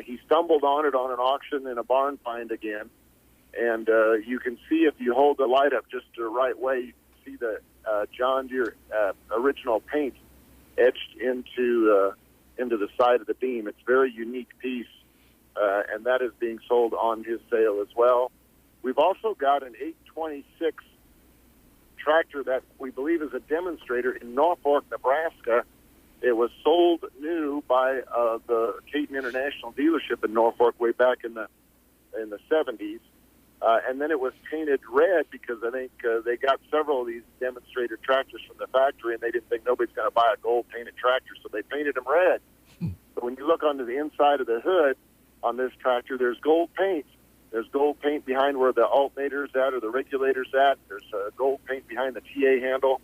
He stumbled on it on an auction in a barn find again, and you can see if you hold the light up just the right way, you can see the John Deere original paint etched into the side of the beam. It's a very unique piece, and that is being sold on his sale as well. We've also got an 826 tractor that we believe is a demonstrator in Norfolk, Nebraska. It was sold new by the Caton International dealership in Norfolk way back in the 70s, and then it was painted red because I think they got several of these demonstrator tractors from the factory, and they didn't think nobody's going to buy a gold painted tractor, so they painted them red. But when you look onto the inside of the hood on this tractor, there's gold paint. There's gold paint behind where the alternator's at or the regulator's at. There's gold paint behind the TA handle.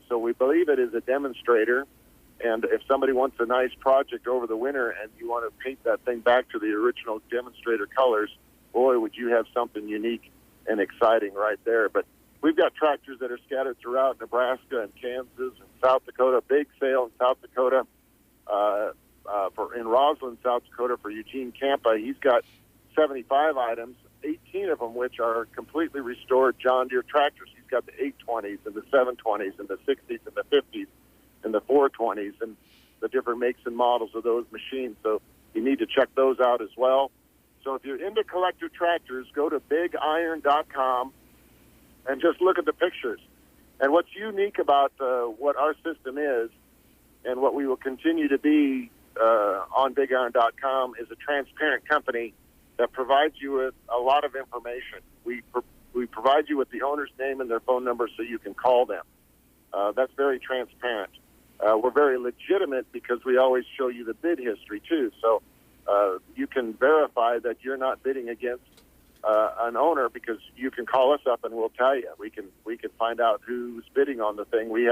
So we believe it is a demonstrator. And if somebody wants a nice project over the winter and you want to paint that thing back to the original demonstrator colors, boy, would you have something unique and exciting right there. But we've got tractors that are scattered throughout Nebraska and Kansas and South Dakota. Big sale in South Dakota in Roslyn, South Dakota for Eugene Campa. He's got 75 items, 18 of them which are completely restored John Deere tractors. He's got the 820s and the 720s and the 60s and the 50s and the 420s and the different makes and models of those machines. So you need to check those out as well. So if you're into collector tractors, go to bigiron.com and just look at the pictures. And what's unique about what our system is, and what we will continue to be on BigIron.com, is a transparent company that provides you with a lot of information. We provide you with the owner's name and their phone number so you can call them. That's very transparent. We're very legitimate because we always show you the bid history, too. So you can verify that you're not bidding against an owner, because you can call us up and we'll tell you. We can find out who's bidding on the thing. We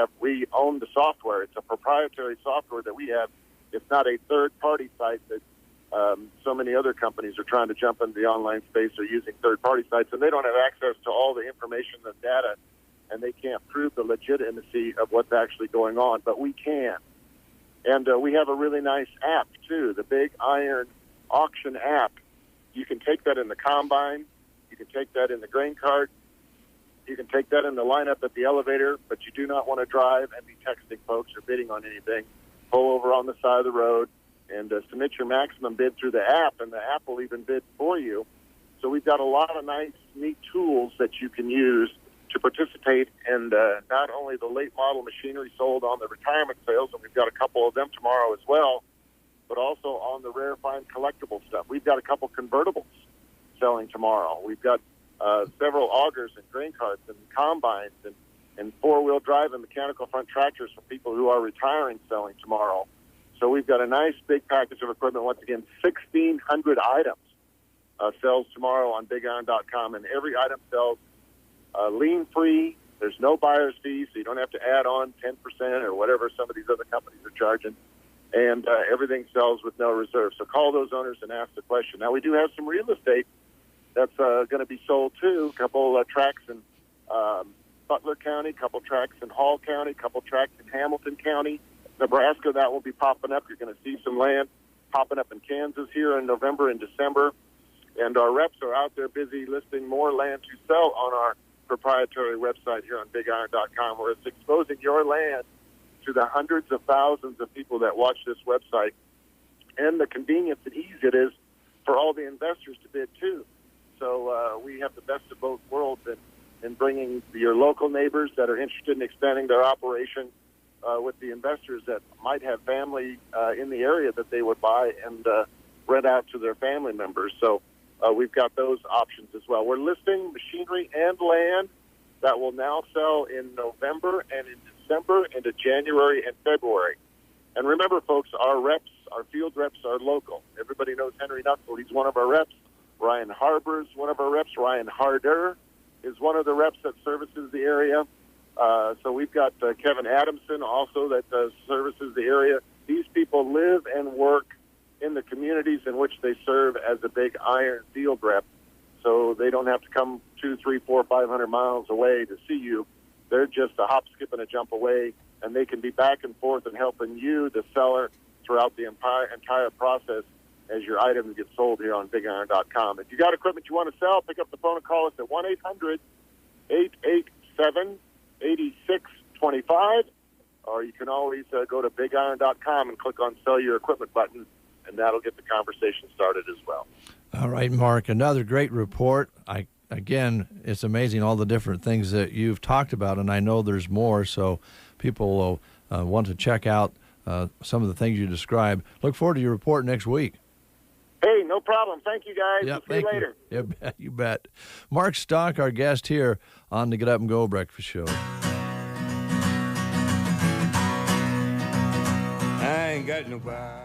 own the software. It's a proprietary software that we have. It's not a third-party site that so many other companies are trying to jump into the online space or using third-party sites, and they don't have access to all the information and data, and they can't prove the legitimacy of what's actually going on. But we can. And we have a really nice app, too, the Big Iron Auction app. You can take that in the combine. You can take that in the grain cart. You can take that in the lineup at the elevator, but you do not want to drive and be texting folks or bidding on anything. Pull over on the side of the road and submit your maximum bid through the app, and the app will even bid for you. So we've got a lot of nice, neat tools that you can use to participate in not only the late model machinery sold on the retirement sales, and we've got a couple of them tomorrow as well, but also on the rare fine collectible stuff. We've got a couple convertibles selling tomorrow. We've got several augers and grain carts and combines and four-wheel drive and mechanical front tractors for people who are retiring selling tomorrow. So we've got a nice big package of equipment. Once again, 1,600 items sells tomorrow on BigIron.com, and every item sells lien-free. There's no buyer's fee, so you don't have to add on 10% or whatever some of these other companies are charging. And everything sells with no reserve. So call those owners and ask the question. Now, we do have some real estate that's going to be sold, too. A couple tracts in Butler County, a couple tracts in Hall County, a couple tracts in Hamilton County. Nebraska, that will be popping up. You're going to see some land popping up in Kansas here in November and December. And our reps are out there busy listing more land to sell on our proprietary website here on BigIron.com, where it's exposing your land to the hundreds of thousands of people that watch this website, and the convenience and ease it is for all the investors to bid, too. So we have the best of both worlds in bringing your local neighbors that are interested in expanding their operation with the investors that might have family in the area that they would buy and rent out to their family members. So we've got those options as well. We're listing machinery and land that will now sell in November and in December into January and February. And remember, folks, our reps, our field reps are local. Everybody knows Henry Knuckle. He's one of our reps. Ryan Harbour is one of our reps. Ryan Harder is one of the reps that services the area. So we've got Kevin Adamson also that services the area. These people live and work in the communities in which they serve as a Big Iron field rep. So they don't have to come 200, 300, 400, 500 miles away to see you. They're just a hop, skip, and a jump away, and they can be back and forth and helping you, the seller, throughout the entire process as your items get sold here on BigIron.com. If you got equipment you want to sell, pick up the phone and call us at 1-800-887-8625, or you can always go to BigIron.com and click on Sell Your Equipment button, and that'll get the conversation started as well. All right, Mark, another great report. Again, it's amazing all the different things that you've talked about, and I know there's more, so people will want to check out some of the things you described. Look forward to your report next week. Hey, no problem. Thank you, guys. Yep, See you later. You bet. Mark Stock, our guest here on the Get Up and Go Breakfast Show. I ain't got nobody.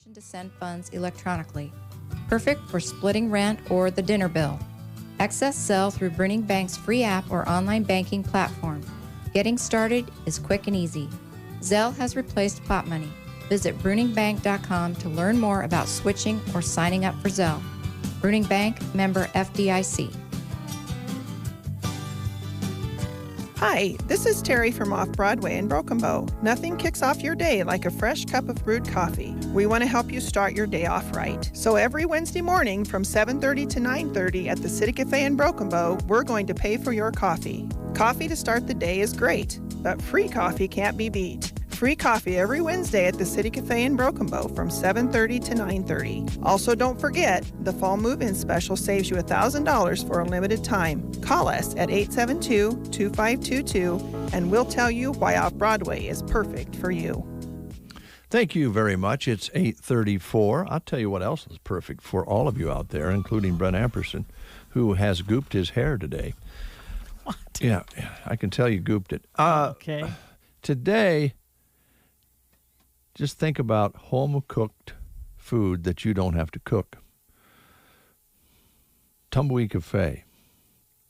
option to send funds electronically. Perfect for splitting rent or the dinner bill. Access Zelle through Bruning Bank's free app or online banking platform. Getting started is quick and easy. Zelle has replaced pot money. Visit bruningbank.com to learn more about switching or signing up for Zelle. Bruning Bank, member FDIC. Hi, this is Terry from Off Broadway in Broken Bow. Nothing kicks off your day like a fresh cup of brewed coffee. We want to help you start your day off right. So every Wednesday morning from 7:30 to 9:30 at the City Cafe in Broken Bow, we're going to pay for your coffee. Coffee to start the day is great, but free coffee can't be beat. Free coffee every Wednesday at the City Cafe in Broken Bow from 7:30 to 9:30. Also, don't forget, the Fall Move-In Special saves you $1,000 for a limited time. Call us at 872-2522 and we'll tell you why Off-Broadway is perfect for you. Thank you very much. It's 8:34. I'll tell you what else is perfect for all of you out there, including Brent Amperson, who has gooped his hair today. What? Yeah, I can tell you gooped it. Okay. Today, just think about home-cooked food that you don't have to cook. Tumbleweed Cafe.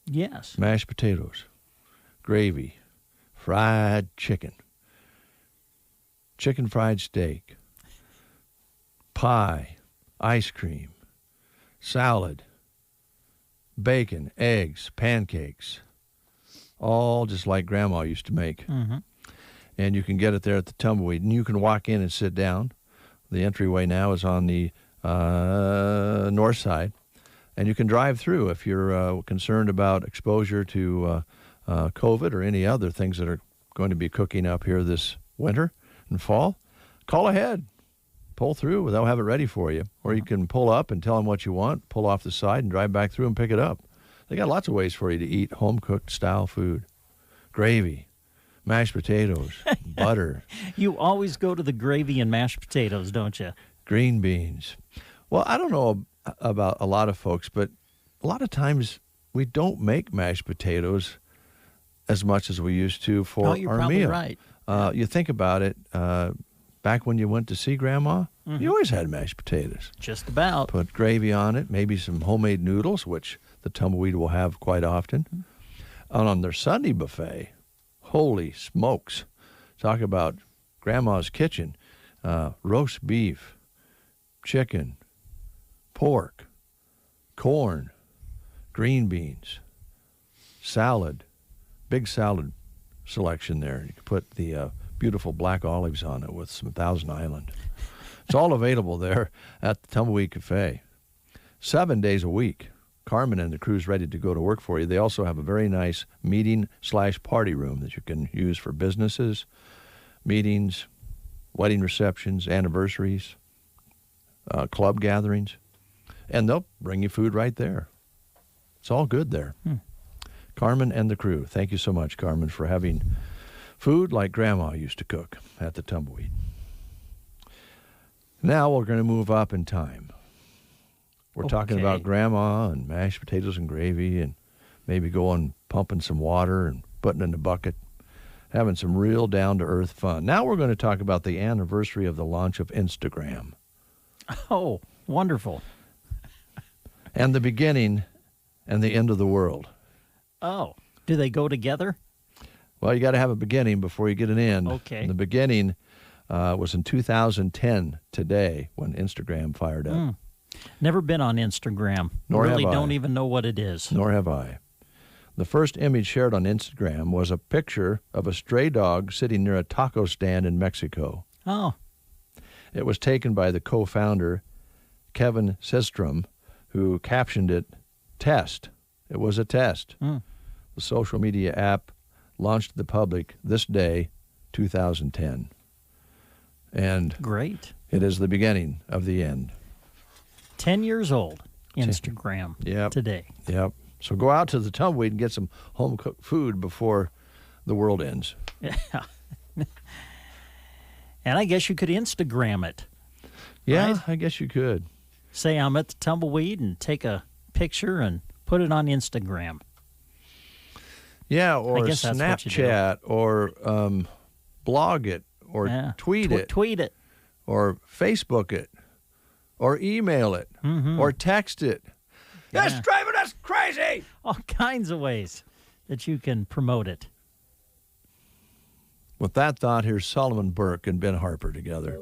Yes. Mashed potatoes, gravy, fried chicken, chicken fried steak, pie, ice cream, salad, bacon, eggs, pancakes, all just like Grandma used to make. Mm-hmm. And you can get it there at the Tumbleweed. And you can walk in and sit down. The entryway now is on the north side. And you can drive through if you're concerned about exposure to COVID or any other things that are going to be cooking up here this winter and fall. Call ahead. Pull through. They'll have it ready for you. Or you can pull up and tell them what you want, pull off the side, and drive back through and pick it up. They got lots of ways for you to eat home-cooked style food. Gravy. Mashed potatoes, butter. You always go to the gravy and mashed potatoes, don't you? Green beans. Well, I don't know about a lot of folks, but a lot of times we don't make mashed potatoes as much as we used to for our meal. You're probably right. You think about it, back when you went to see Grandma, you always had mashed potatoes. Just about. Put gravy on it, maybe some homemade noodles, which the Tumbleweed will have quite often. And on their Sunday buffet, holy smokes. Talk about Grandma's kitchen. Roast beef, chicken, pork, corn, green beans, salad, big salad selection there. You can put the beautiful black olives on it with some Thousand Island. It's all available there at the Tumbleweed Cafe. 7 days a week. Carmen and the crew's ready to go to work for you. They also have a very nice meeting/party room that you can use for businesses, meetings, wedding receptions, anniversaries, club gatherings. And they'll bring you food right there. It's all good there. Carmen and the crew. Thank you so much, Carmen, for having food like Grandma used to cook at the Tumbleweed. Now we're going to move up in time. We're talking about Grandma and mashed potatoes and gravy and maybe going pumping some water and putting in the bucket, having some real down-to-earth fun. Now we're going to talk about the anniversary of the launch of Instagram. Oh, wonderful. And the beginning and the end of the world. Oh, do they go together? Well, you got to have a beginning before you get an end. Okay. And the beginning was in 2010 today when Instagram fired up. Never been on Instagram. Nor really have I. don't even know what it is. Nor have I. The first image shared on Instagram was a picture of a stray dog sitting near a taco stand in Mexico. Oh. It was taken by the co-founder, Kevin Systrom, who captioned it, "Test." It was a test. The social media app launched to the public this day, 2010. And great. It is the beginning of the end. 10 years old, Instagram today. Yep. So go out to the Tumbleweed and get some home-cooked food before the world ends. Yeah. And I guess you could Instagram it. Yeah, right? I guess you could. Say I'm at the Tumbleweed and take a picture and put it on Instagram. Yeah, or I guess that's what you do. Snapchat, or blog it, or tweet it. Tweet it. Or Facebook it. or email it or text it. Yeah. That's driving us crazy. All kinds of ways that you can promote it. With that thought, here's Solomon Burke and Ben Harper together.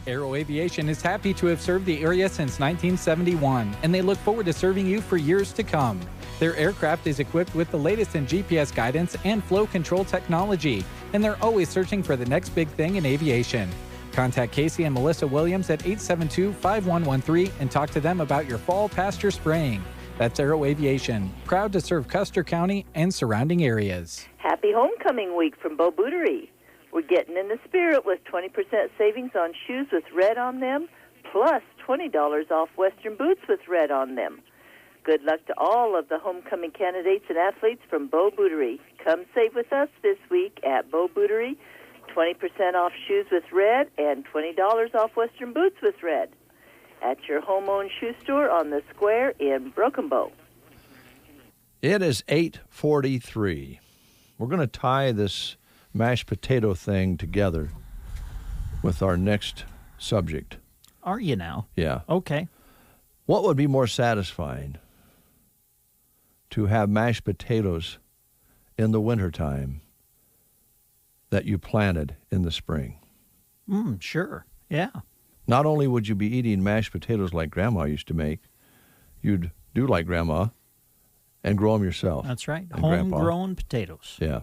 Aero Aviation is happy to have served the area since 1971, and they look forward to serving you for years to come. Their aircraft is equipped with the latest in GPS guidance and flow control technology, and they're always searching for the next big thing in aviation. Contact Casey and Melissa Williams at 872-5113 and talk to them about your fall pasture spraying. That's Aero Aviation, proud to serve Custer County and surrounding areas. Happy Homecoming Week from Bo Bootery. We're getting in the spirit with 20% savings on shoes with red on them, plus $20 off Western boots with red on them. Good luck to all of the homecoming candidates and athletes from Bo Bootery. Come save with us this week at Bo Bootery. 20% off shoes with red and $20 off Western boots with red at your home-owned shoe store on the square in Broken Bow. It is 8:43. We're going to tie this mashed potato thing together with our next subject. Are you now? Yeah. Okay. What would be more satisfying? To have mashed potatoes in the wintertime that you planted in the spring. Sure. Yeah. Not only would you be eating mashed potatoes like Grandma used to make, you'd do like Grandma and grow them yourself. That's right. And Grandpa. Homegrown potatoes. Yeah.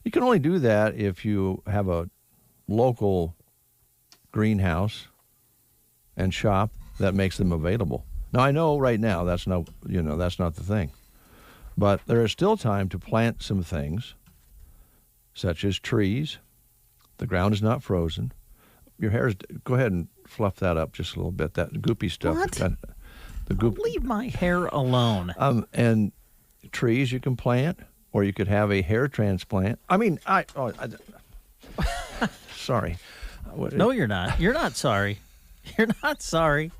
You can only do that if you have a local greenhouse and shop that makes them available. Now, I know right now that's not the thing. But there is still time to plant some things, such as trees. The ground is not frozen. Your hair is, go ahead and fluff that up just a little bit, that goopy stuff. What? The goop. Leave my hair alone. And trees you can plant, or you could have a hair transplant. I mean, sorry. No, you're not. You're not sorry. You're not sorry.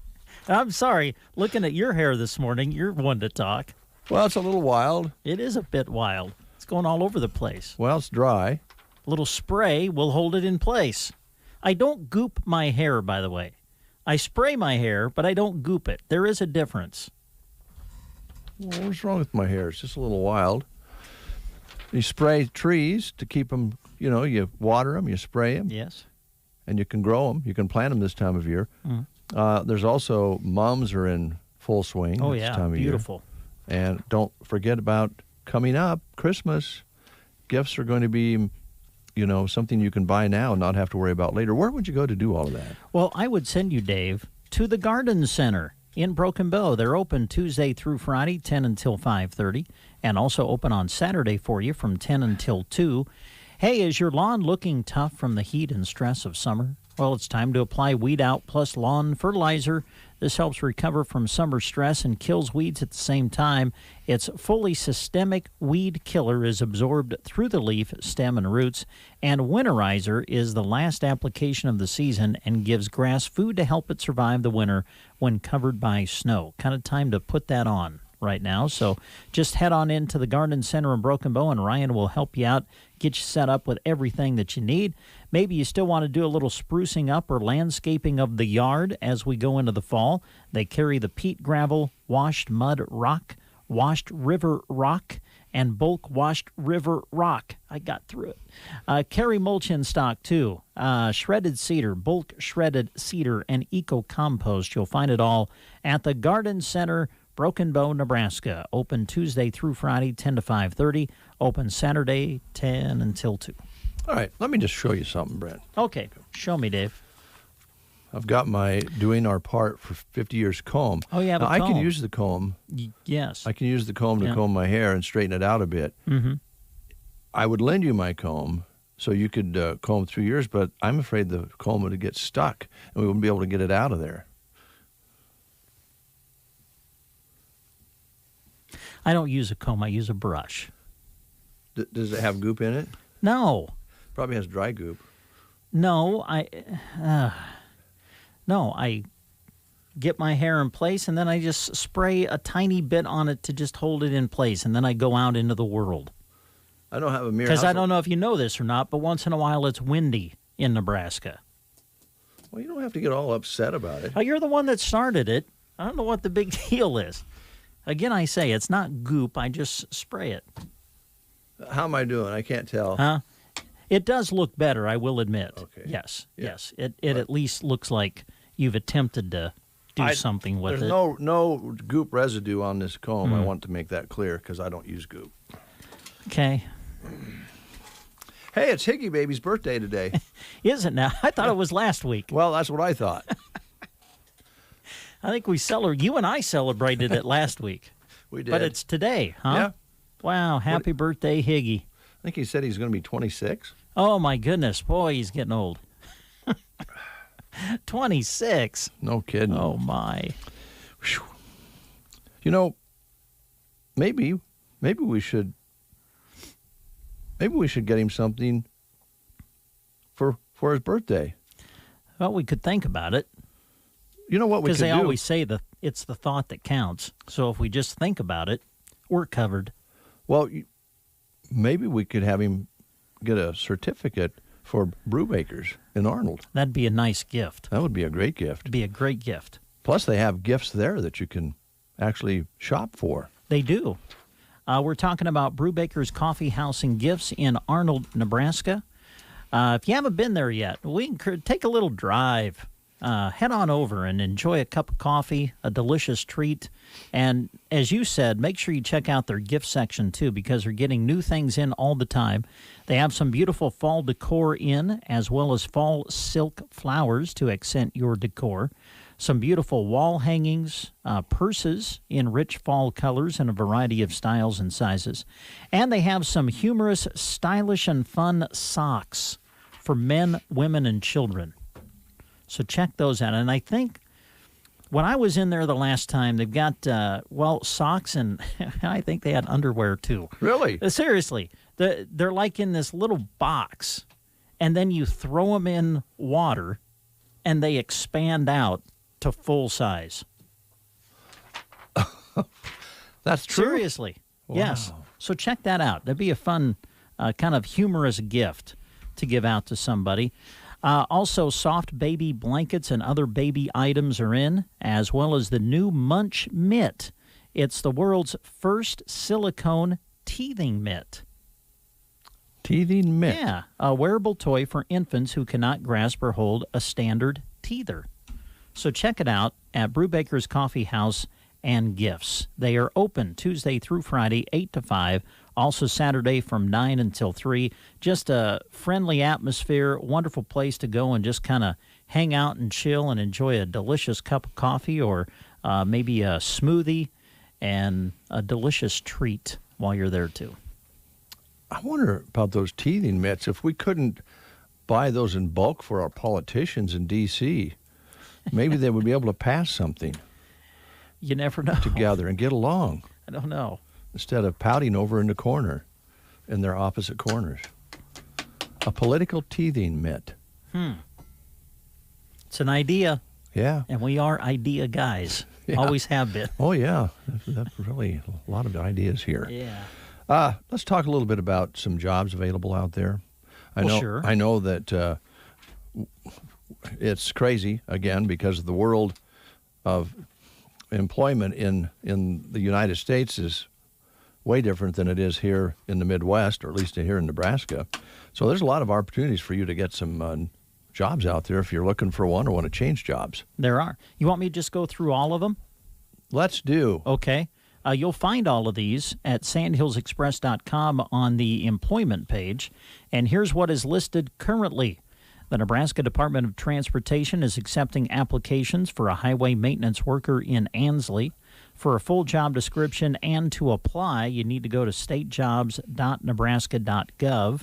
I'm sorry. Looking at your hair this morning, you're one to talk. Well, it's a little wild. It is a bit wild. It's going all over the place. Well, it's dry. A little spray will hold it in place. I don't goop my hair, by the way. I spray my hair, but I don't goop it. There is a difference. Well, what's wrong with my hair? It's just a little wild. You spray trees to keep them, you water them, you spray them. Yes. And you can grow them. You can plant them this time of year. There's also mums are in full swing Oh, this yeah. time of Beautiful. year. And don't forget about coming up, Christmas. Gifts are going to be, something you can buy now and not have to worry about later. Where would you go to do all of that? Well, I would send you, Dave, to the Garden Center in Broken Bow. They're open Tuesday through Friday, 10 until 5:30, and also open on Saturday for you from 10 until 2. Hey, is your lawn looking tough from the heat and stress of summer? Well, it's time to apply Weed Out Plus Lawn Fertilizer. This helps recover from summer stress and kills weeds at the same time. Its fully systemic weed killer is absorbed through the leaf, stem, and roots. And Winterizer is the last application of the season and gives grass food to help it survive the winter when covered by snow. Kind of time to put that on right now. So just head on into the Garden Center in Broken Bow, and Ryan will help you out, get you set up with everything that you need. Maybe you still want to do a little sprucing up or landscaping of the yard as we go into the fall. They carry the peat gravel, washed mud rock, washed river rock, and bulk washed river rock. I got through it. Carry mulch in stock, too. Shredded cedar, bulk shredded cedar, and eco-compost. You'll find it all at the Garden Center, Broken Bow, Nebraska. Open Tuesday through Friday, 10 to 5:30. Open Saturday, 10 until 2. All right, let me just show you something, Brent. Okay, show me, Dave. I've got my Doing Our Part for 50 Years comb. Oh, you have a I can comb. use the comb. Yes. I can use the comb to Yeah. comb my hair and straighten it out a bit. Mm-hmm. I would lend you my comb so you could comb through yours, but I'm afraid the comb would get stuck and we wouldn't be able to get it out of there. I don't use a comb. I use a brush. Does it have goop in it? No. Probably has dry goop. No, I get my hair in place, and then I just spray a tiny bit on it to just hold it in place, and then I go out into the world. I don't have a mirror. Because I don't know if you know this or not, but once in a while it's windy in Nebraska. Well, you don't have to get all upset about it. Oh, you're the one that started it. I don't know what the big deal is. Again, I say it's not goop. I just spray it. How am I doing? I can't tell. Huh? It does look better, I will admit. Okay. Yes, Yeah. yes. It at least looks like you've attempted to do something with There's it. no goop residue on this comb. I Mm. want to make that clear because I don't use goop. Okay. Hey, it's Higgy Baby's birthday today. Is it now? I thought it was last week. Well, that's what I thought. I think you and I celebrated it last week. We did. But it's today, huh? Yeah. Wow, happy birthday, Higgy. I think he said he's going to be 26. Oh, my goodness. Boy, he's getting old. 26. No kidding. Oh, my. Whew. You know, maybe we should get him something for his birthday. Well, we could think about it. You know what we could Because do? they always say it's the thought that counts. So if we just think about it, we're covered. Well, maybe we could have him get a certificate for Brewbakers in Arnold. That'd be a nice gift. That would be a great gift. It'd be a great gift. Plus, they have gifts there that you can actually shop for. They do. We're talking about Brewbaker's Coffee House and Gifts in Arnold, Nebraska. If you haven't been there yet, take a little drive. Head on over and enjoy a cup of coffee, a delicious treat. And as you said, make sure you check out their gift section, too, because they're getting new things in all the time. They have some beautiful fall decor in, as well as fall silk flowers to accent your decor. Some beautiful wall hangings, purses in rich fall colors in a variety of styles and sizes. And they have some humorous, stylish, and fun socks for men, women, and children. So check those out. And I think when I was in there the last time, they've got, socks, and I think they had underwear, too. Really? Seriously. They're like in this little box, and then you throw them in water, and they expand out to full size. That's true? Seriously. Wow. Yes. So check that out. That'd be a fun, kind of humorous gift to give out to somebody. Also, soft baby blankets and other baby items are in, as well as the new Munch Mitt. It's the world's first silicone teething mitt. Teething mitt? Yeah, a wearable toy for infants who cannot grasp or hold a standard teether. So check it out at Brubaker's Coffee House and Gifts. They are open Tuesday through Friday, 8 to 5. Also Saturday from 9 until 3. Just a friendly atmosphere, wonderful place to go and just kind of hang out and chill and enjoy a delicious cup of coffee or maybe a smoothie and a delicious treat while you're there, too. I wonder about those teething mitts. If we couldn't buy those in bulk for our politicians in D.C., maybe they would be able to pass something. You never know. Together and get along. I don't know. Instead of pouting over in the corner, in their opposite corners. A political teething mitt. It's an idea. Yeah. And we are idea guys. Yeah. Always have been. Oh, yeah. That's really a lot of ideas here. Yeah. Let's talk a little bit about some jobs available out there. Sure. I know that it's crazy, again, because the world of employment in the United States is way different than it is here in the Midwest, or at least here in Nebraska. So there's a lot of opportunities for you to get some jobs out there if you're looking for one or want to change jobs. There are. You want me to just go through all of them? Let's do. Okay. You'll find all of these at sandhillsexpress.com on the employment page. And here's what is listed currently. The Nebraska Department of Transportation is accepting applications for a highway maintenance worker in Ansley. For a full job description and to apply, you need to go to statejobs.nebraska.gov.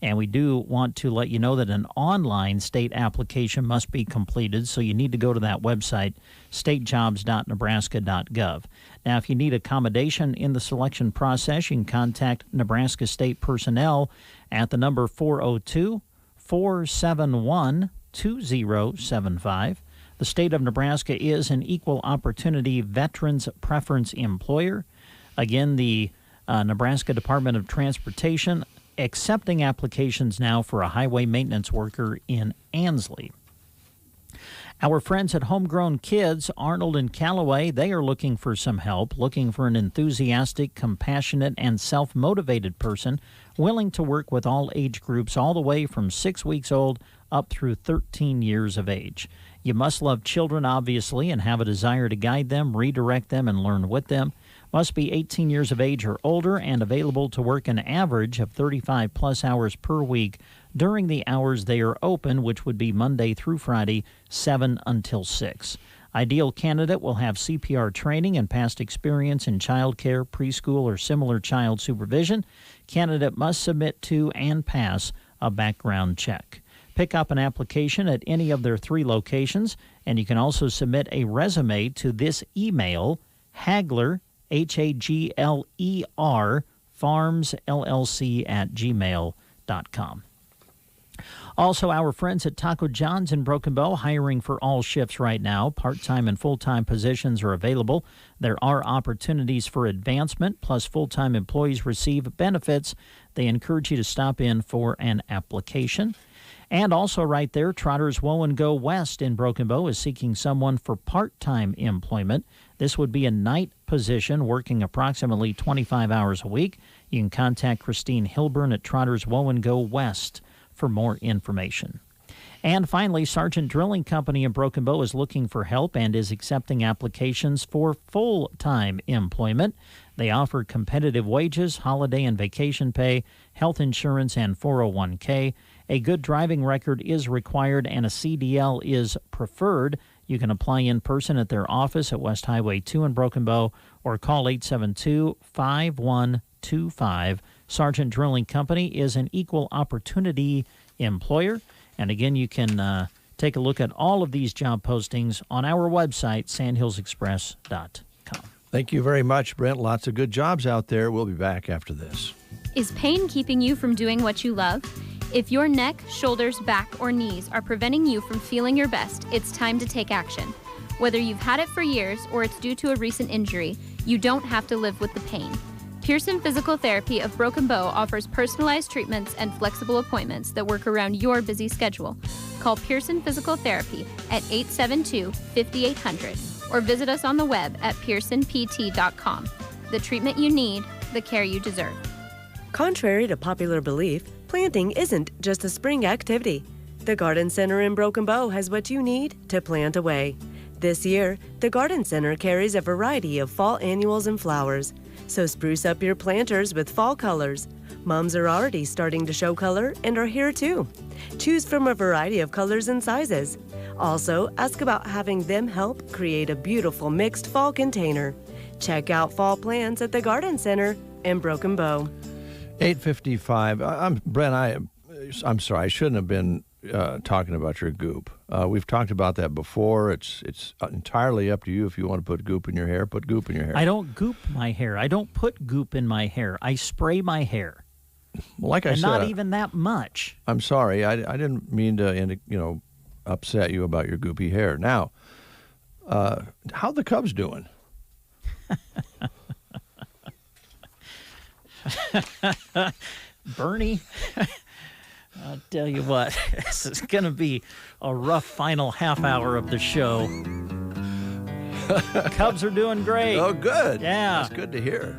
And we do want to let you know that an online state application must be completed, so you need to go to that website, statejobs.nebraska.gov. Now, if you need accommodation in the selection process, you can contact Nebraska State personnel at the number 402-471-2075. The state of Nebraska is an equal opportunity veterans preference employer. Again, the Nebraska Department of Transportation accepting applications now for a highway maintenance worker in Ansley. Our friends at Homegrown Kids, Arnold and Callaway, they are looking for some help, looking for an enthusiastic, compassionate, and self-motivated person willing to work with all age groups all the way from 6 weeks old up through 13 years of age. You must love children, obviously, and have a desire to guide them, redirect them, and learn with them. Must be 18 years of age or older and available to work an average of 35-plus hours per week during the hours they are open, which would be Monday through Friday, 7 until 6. Ideal candidate will have CPR training and past experience in child care, preschool, or similar child supervision. Candidate must submit to and pass a background check. Pick up an application at any of their 3 locations, and you can also submit a resume to this email, Hagler, Hagler, farmsllc@gmail.com. Also, our friends at Taco John's in Broken Bow hiring for all shifts right now. Part-time and full-time positions are available. There are opportunities for advancement, plus full-time employees receive benefits. They encourage you to stop in for an application. And also right there, Trotter's Woe and Go West in Broken Bow is seeking someone for part-time employment. This would be a night position working approximately 25 hours a week. You can contact Christine Hilburn at Trotter's Woe and Go West, for more information. And finally, Sargent Drilling Company in Broken Bow is looking for help and is accepting applications for full-time employment. They offer competitive wages, holiday and vacation pay, health insurance, and 401k. A good driving record is required and a CDL is preferred. You can apply in person at their office at West Highway 2 in Broken Bow or call 872-5125. Sargent Drilling Company is an equal opportunity employer. And again, you can take a look at all of these job postings on our website, sandhillsexpress.com. Thank you very much, Brent. Lots of good jobs out there. We'll be back after this. Is pain keeping you from doing what you love? If your neck, shoulders, back, or knees are preventing you from feeling your best, it's time to take action. Whether you've had it for years or it's due to a recent injury, you don't have to live with the pain. Pearson Physical Therapy of Broken Bow offers personalized treatments and flexible appointments that work around your busy schedule. Call Pearson Physical Therapy at 872-5800 or visit us on the web at pearsonpt.com. The treatment you need, the care you deserve. Contrary to popular belief, planting isn't just a spring activity. The Garden Center in Broken Bow has what you need to plant away. This year, the Garden Center carries a variety of fall annuals and flowers. So spruce up your planters with fall colors. Mums are already starting to show color and are here too. Choose from a variety of colors and sizes. Also, ask about having them help create a beautiful mixed fall container. Check out fall plants at the Garden Center in Broken Bow. 8:55. Brent, I'm sorry. I shouldn't have been talking about your goop. We've talked about that before. It's entirely up to you. If you want to put goop in your hair, put goop in your hair. I don't goop my hair. I don't put goop in my hair. I spray my hair. Well, like I said, not even that much. I'm sorry. I didn't mean to upset you about your goopy hair. Now, how the Cubs doing? Bernie, I'll tell you what, this is going to be a rough final half hour of the show. Cubs are doing great. Oh, good. Yeah. That's good to hear.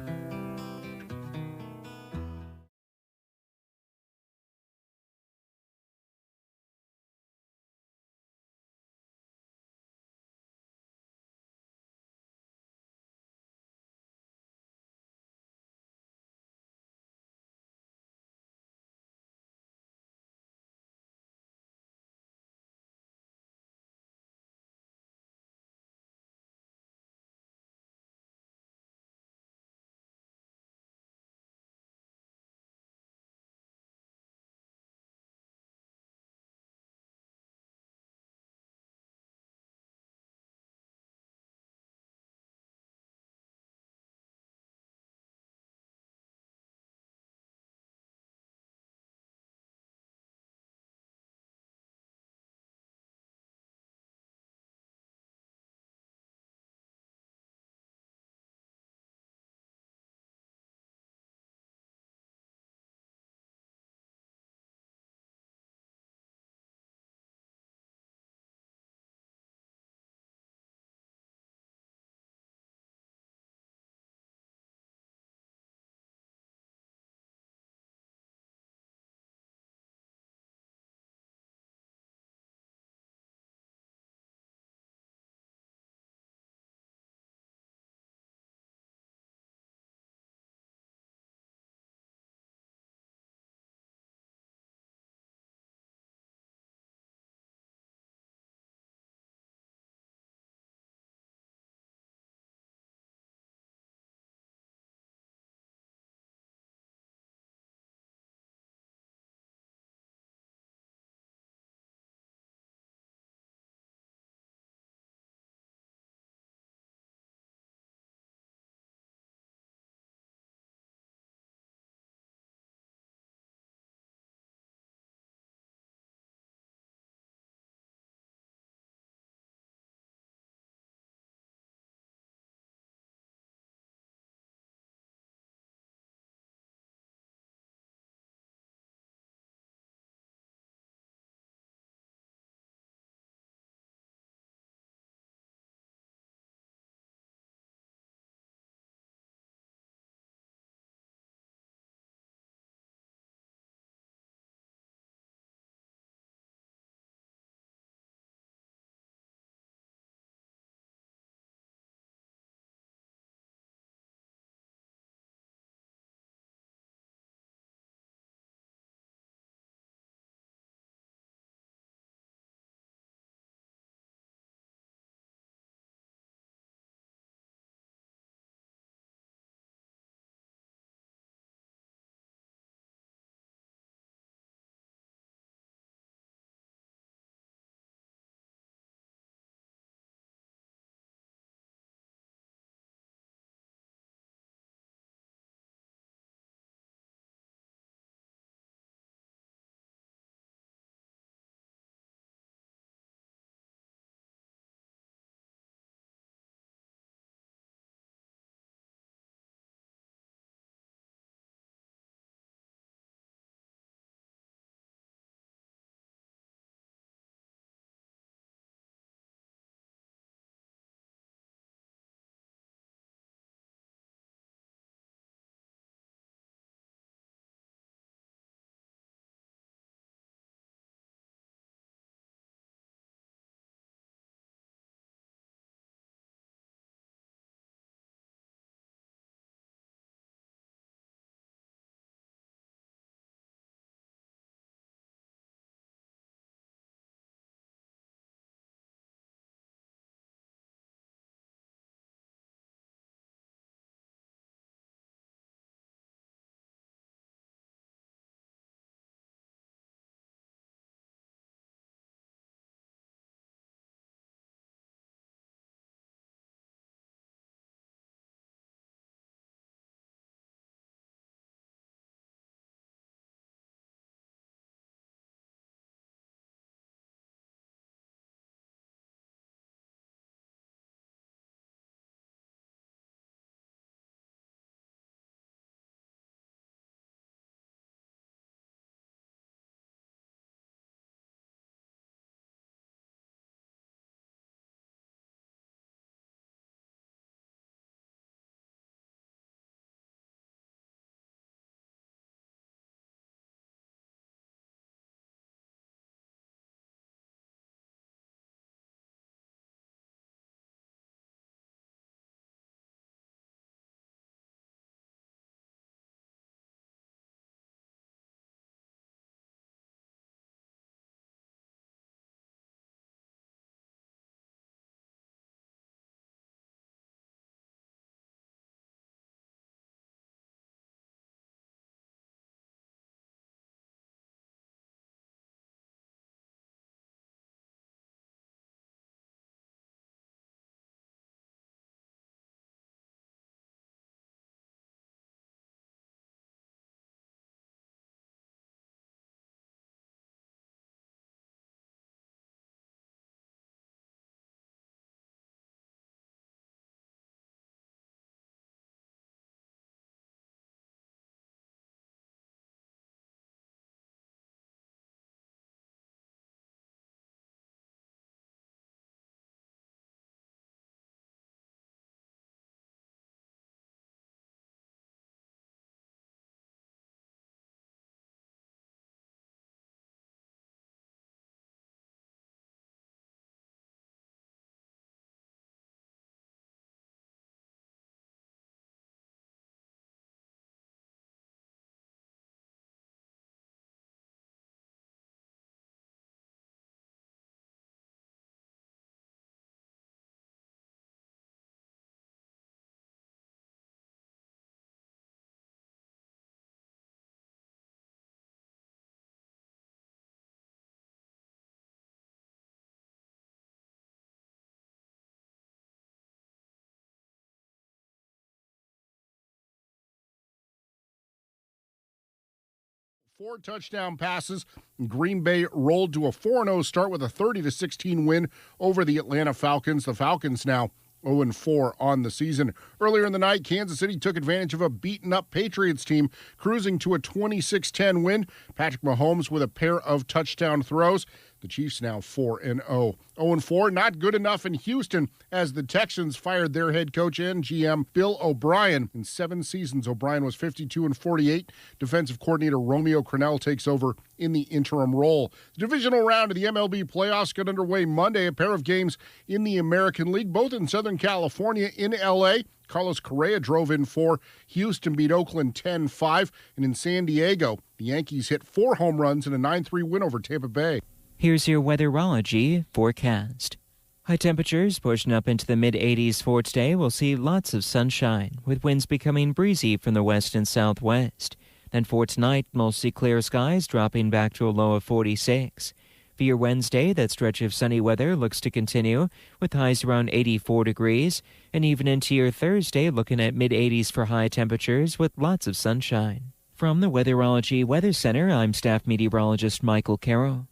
4 touchdown passes. Green Bay rolled to a 4-0 start with a 30-16 win over the Atlanta Falcons. The Falcons now 0-4 on the season. Earlier in the night, Kansas City took advantage of a beaten-up Patriots team, cruising to a 26-10 win. Patrick Mahomes with a pair of touchdown throws. The Chiefs now 4-0. 0-4, not good enough in Houston as the Texans fired their head coach and GM, Bill O'Brien. In 7 seasons, O'Brien was 52-48. Defensive coordinator Romeo Crennel takes over in the interim role. The divisional round of the MLB playoffs got underway Monday. A pair of games in the American League, both in Southern California, in L.A., Carlos Correa drove in 4. Houston beat Oakland 10-5. And in San Diego, the Yankees hit 4 home runs in a 9-3 win over Tampa Bay. Here's your weatherology forecast. High temperatures pushing up into the mid-80s for today. We'll see lots of sunshine, with winds becoming breezy from the west and southwest. Then for tonight, mostly clear skies, dropping back to a low of 46. For your Wednesday, that stretch of sunny weather looks to continue, with highs around 84 degrees. And even into your Thursday, looking at mid-80s for high temperatures, with lots of sunshine. From the Weatherology Weather Center, I'm staff meteorologist Michael Carroll.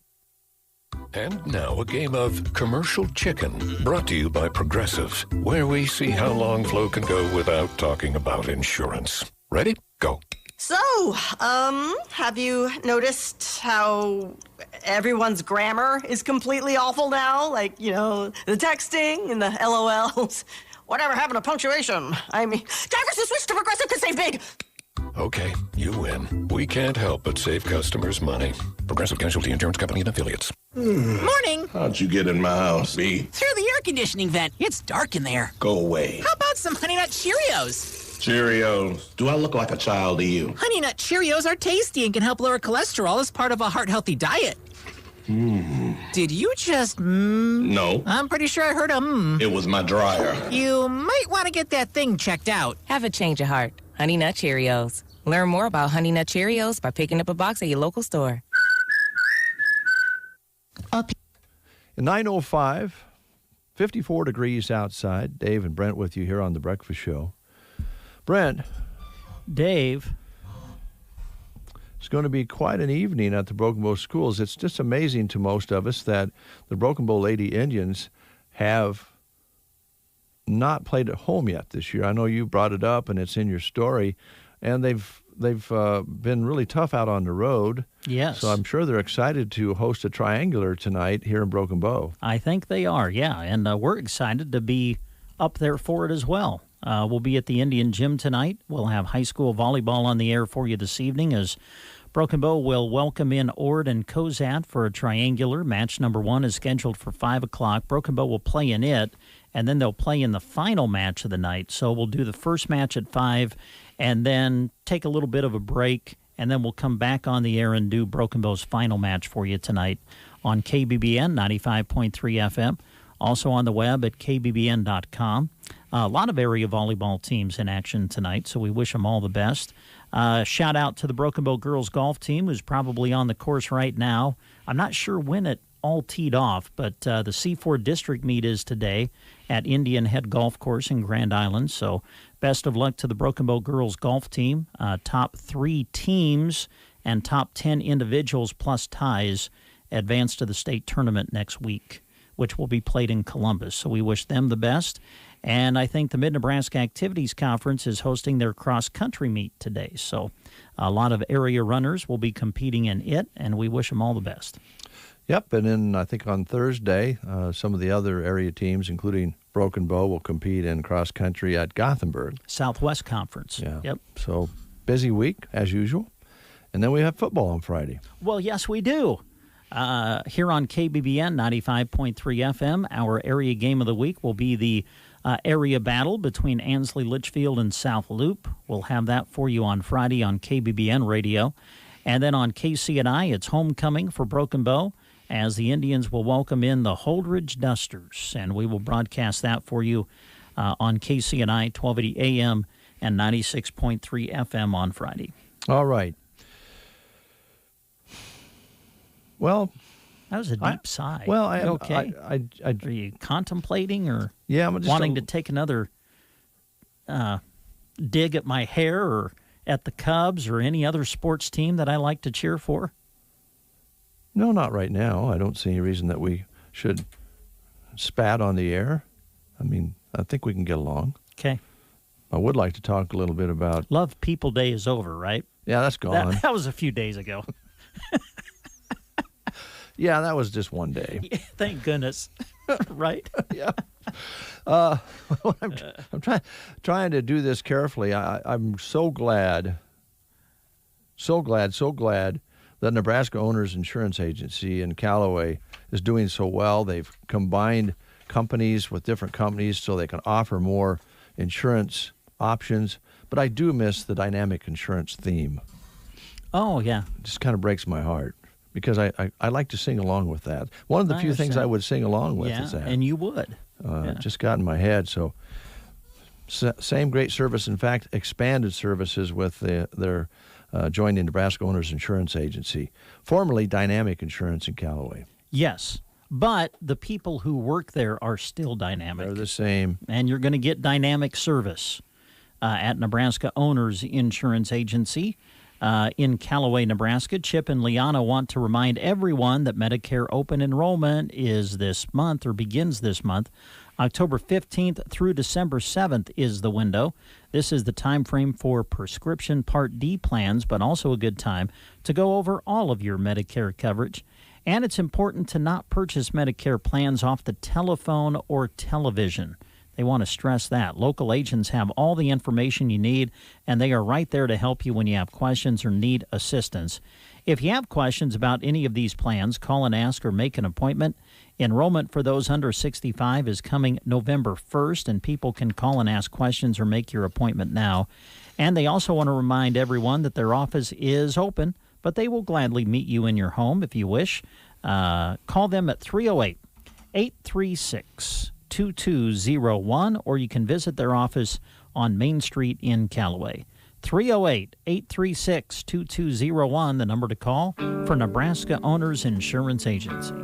And now a game of commercial chicken, brought to you by Progressive, where we see how long Flo can go without talking about insurance. Ready? Go. So, have you noticed how everyone's grammar is completely awful now? Like, you know, the texting and the LOLs. Whatever happened to punctuation? I mean, drivers who switch to Progressive can save big. Okay, you win. We can't help but save customers money. Progressive Casualty Insurance Company and Affiliates. Morning. How'd you get in my house, B? Through the air conditioning vent. It's dark in there. Go away. How about some Honey Nut Cheerios? Cheerios. Do I look like a child to you? Honey Nut Cheerios are tasty and can help lower cholesterol as part of a heart-healthy diet. Did you just No. I'm pretty sure I heard a It was my dryer. You might want to get that thing checked out. Have a change of heart. Honey Nut Cheerios. Learn more about Honey Nut Cheerios by picking up a box at your local store. In 9:05, 54 degrees outside. Dave and Brent with you here on The Breakfast Show. Brent. Dave. It's going to be quite an evening at the Broken Bow schools. It's just amazing to most of us that the Broken Bow Lady Indians have not played at home yet this year. I know you brought it up and it's in your story, and they've been really tough out on the road. Yes. So I'm sure they're excited to host a triangular tonight here in Broken Bow. I think they are, yeah, and we're excited to be up there for it as well. We'll be at the Indian Gym tonight. We'll have high school volleyball on the air for you this evening as Broken Bow will welcome in Ord and Cozad for a triangular. Match number 1 is scheduled for 5 o'clock. Broken Bow will play in it, and then they'll play in the final match of the night. So we'll do the first match at 5 and then take a little bit of a break, and then we'll come back on the air and do Broken Bow's final match for you tonight on KBBN 95.3 FM. Also on the web at kbbn.com. A lot of area volleyball teams in action tonight, so we wish them all the best. Shout out to the Broken Bow girls golf team, who's probably on the course right now. I'm not sure when it all teed off, but the C4 district meet is today at Indian Head Golf Course in Grand Island. So best of luck to the Broken Bow girls golf team. Top 3 teams and top 10 individuals plus ties advance to the state tournament next week, which will be played in Columbus. So we wish them the best. And I think the Mid-Nebraska Activities Conference is hosting their cross-country meet today. So a lot of area runners will be competing in it, and we wish them all the best. Yep, and then I think on Thursday, some of the other area teams, including Broken Bow, will compete in cross-country at Gothenburg. Southwest Conference. Yeah. Yep. So busy week, as usual. And then we have football on Friday. Well, yes, we do. Here on KBBN 95.3 FM, our area game of the week will be the area battle between Ansley, Litchfield, and South Loop. We'll have that for you on Friday on KBBN Radio. And then on KCNI, it's homecoming for Broken Bow as the Indians will welcome in the Holdridge Dusters. And we will broadcast that for you on KCNI 1280 AM and 96.3 FM on Friday. All right. Well, that was a deep sigh. Well, okay. Are you contemplating or I'm just wanting to take another dig at my hair or at the Cubs or any other sports team that I like to cheer for? No, not right now. I don't see any reason that we should spat on the air. I mean, I think we can get along. Okay. I would like to talk a little bit about... Love People Day is over, right? Yeah, that's gone. That was a few days ago. Yeah, that was just one day. Yeah, thank goodness. Right? Yeah. I'm trying to do this carefully. I'm so glad that Nebraska Owners Insurance Agency in Callaway is doing so well. They've combined companies with different companies so they can offer more insurance options. But I do miss the dynamic insurance theme. Oh, yeah. It just kind of breaks my heart because I like to sing along with that. One of the few things I would sing along with is that. And you would. It just got in my head. So same great service. In fact, expanded services with their joining Nebraska Owners Insurance Agency, formerly Dynamic Insurance in Callaway. Yes, but the people who work there are still dynamic. They're the same. And you're going to get dynamic service at Nebraska Owners Insurance Agency in Callaway, Nebraska. Chip and Liana want to remind everyone that Medicare open enrollment is this month or begins this month. October 15th through December 7th is the window. This is the time frame for prescription Part D plans, but also a good time to go over all of your Medicare coverage. And it's important to not purchase Medicare plans off the telephone or television. They want to stress that. Local agents have all the information you need, and they are right there to help you when you have questions or need assistance. If you have questions about any of these plans, call and ask or make an appointment. Enrollment for those under 65 is coming November 1st, and people can call and ask questions or make your appointment now. And they also want to remind everyone that their office is open, but they will gladly meet you in your home if you wish. Call them at 308-836-2201, or you can visit their office on Main Street in Callaway. 308-836-2201, the number to call for Nebraska Owners Insurance Agency.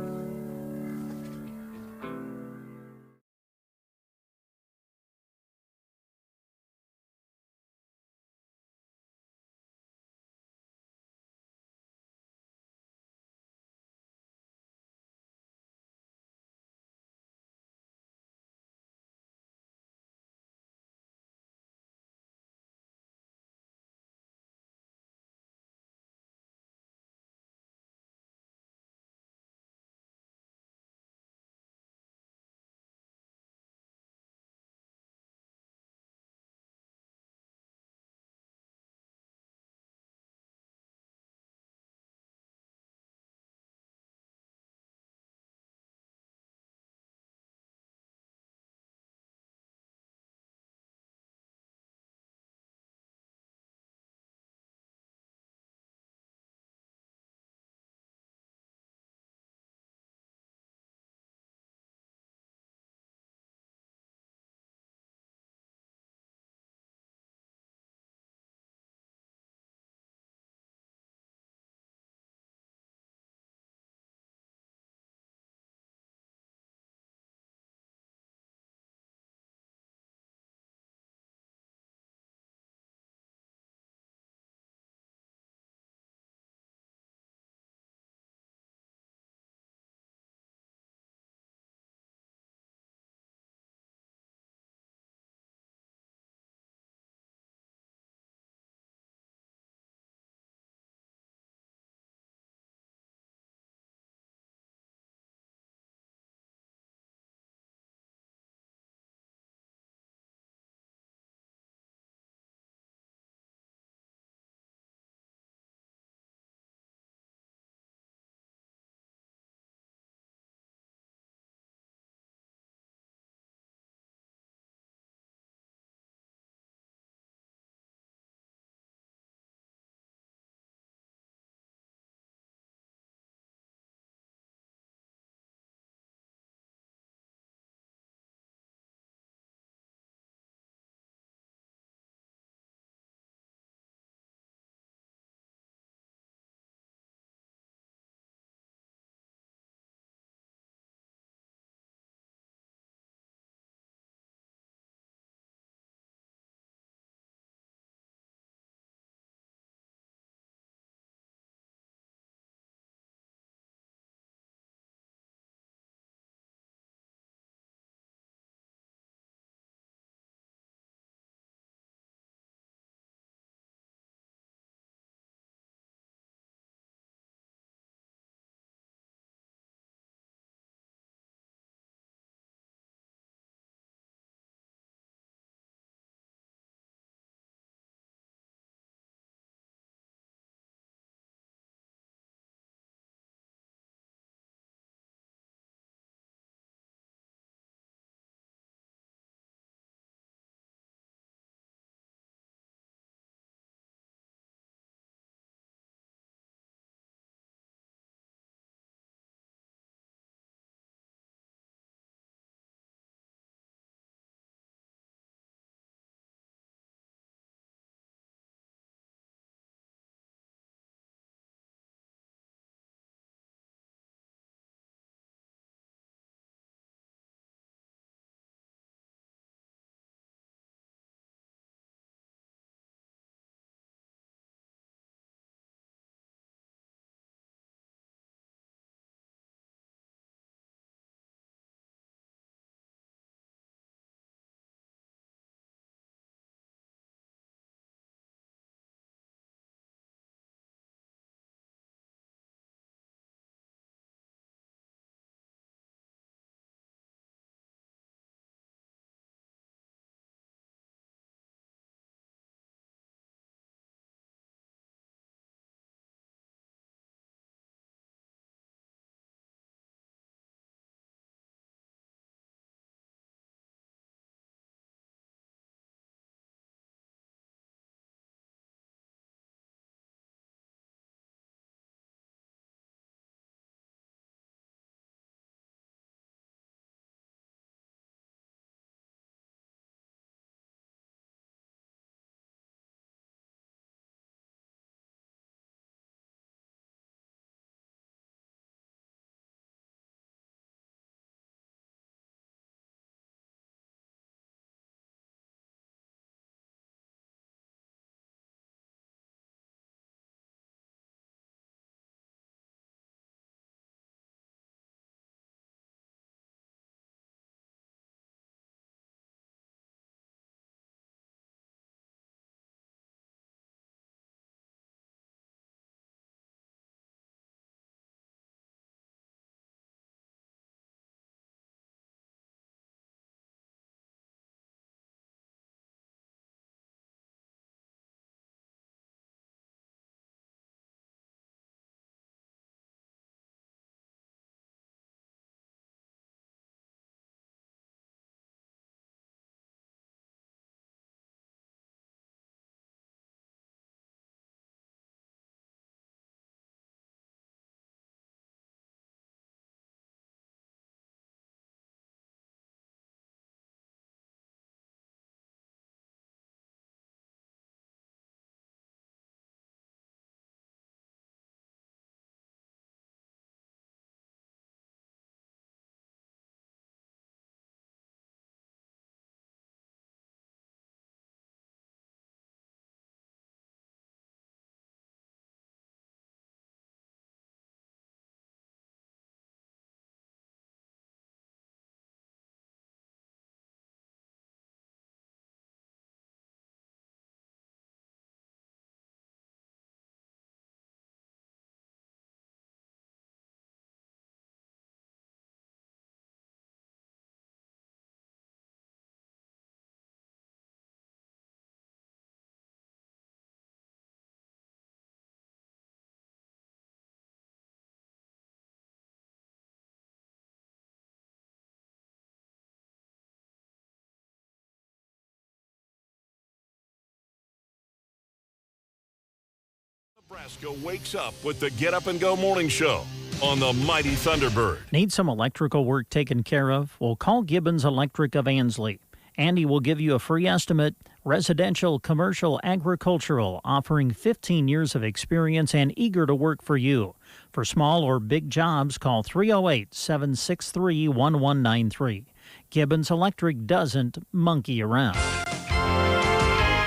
Nebraska wakes up with the Get Up and Go Morning Show on the Mighty Thunderbird. Need some electrical work taken care of? Well, call Gibbons Electric of Ansley. Andy will give you a free estimate, residential, commercial, agricultural, offering 15 years of experience and eager to work for you. For small or big jobs, call 308-763-1193. Gibbons Electric doesn't monkey around.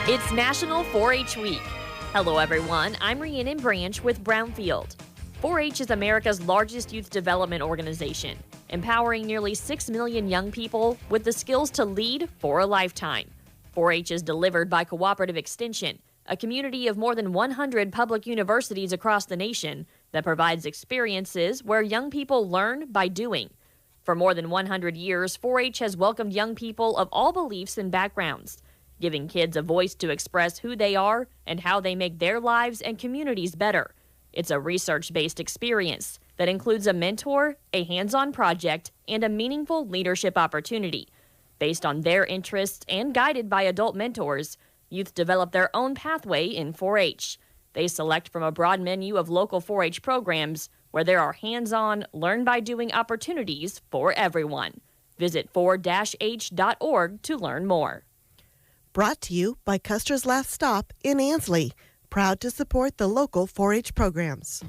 It's National 4-H Week. Hello, everyone. I'm Rhiannon Branch with Brownfield. 4-H is America's largest youth development organization, empowering nearly 6 million young people with the skills to lead for a lifetime. 4-H is delivered by Cooperative Extension, a community of more than 100 public universities across the nation that provides experiences where young people learn by doing. For more than 100 years, 4-H has welcomed young people of all beliefs and backgrounds, giving kids a voice to express who they are and how they make their lives and communities better. It's a research-based experience that includes a mentor, a hands-on project, and a meaningful leadership opportunity. Based on their interests and guided by adult mentors, youth develop their own pathway in 4-H. They select from a broad menu of local 4-H programs where there are hands-on, learn-by-doing opportunities for everyone. Visit 4-H.org to learn more. Brought to you by Custer's Last Stop in Ansley. Proud to support the local 4-H programs.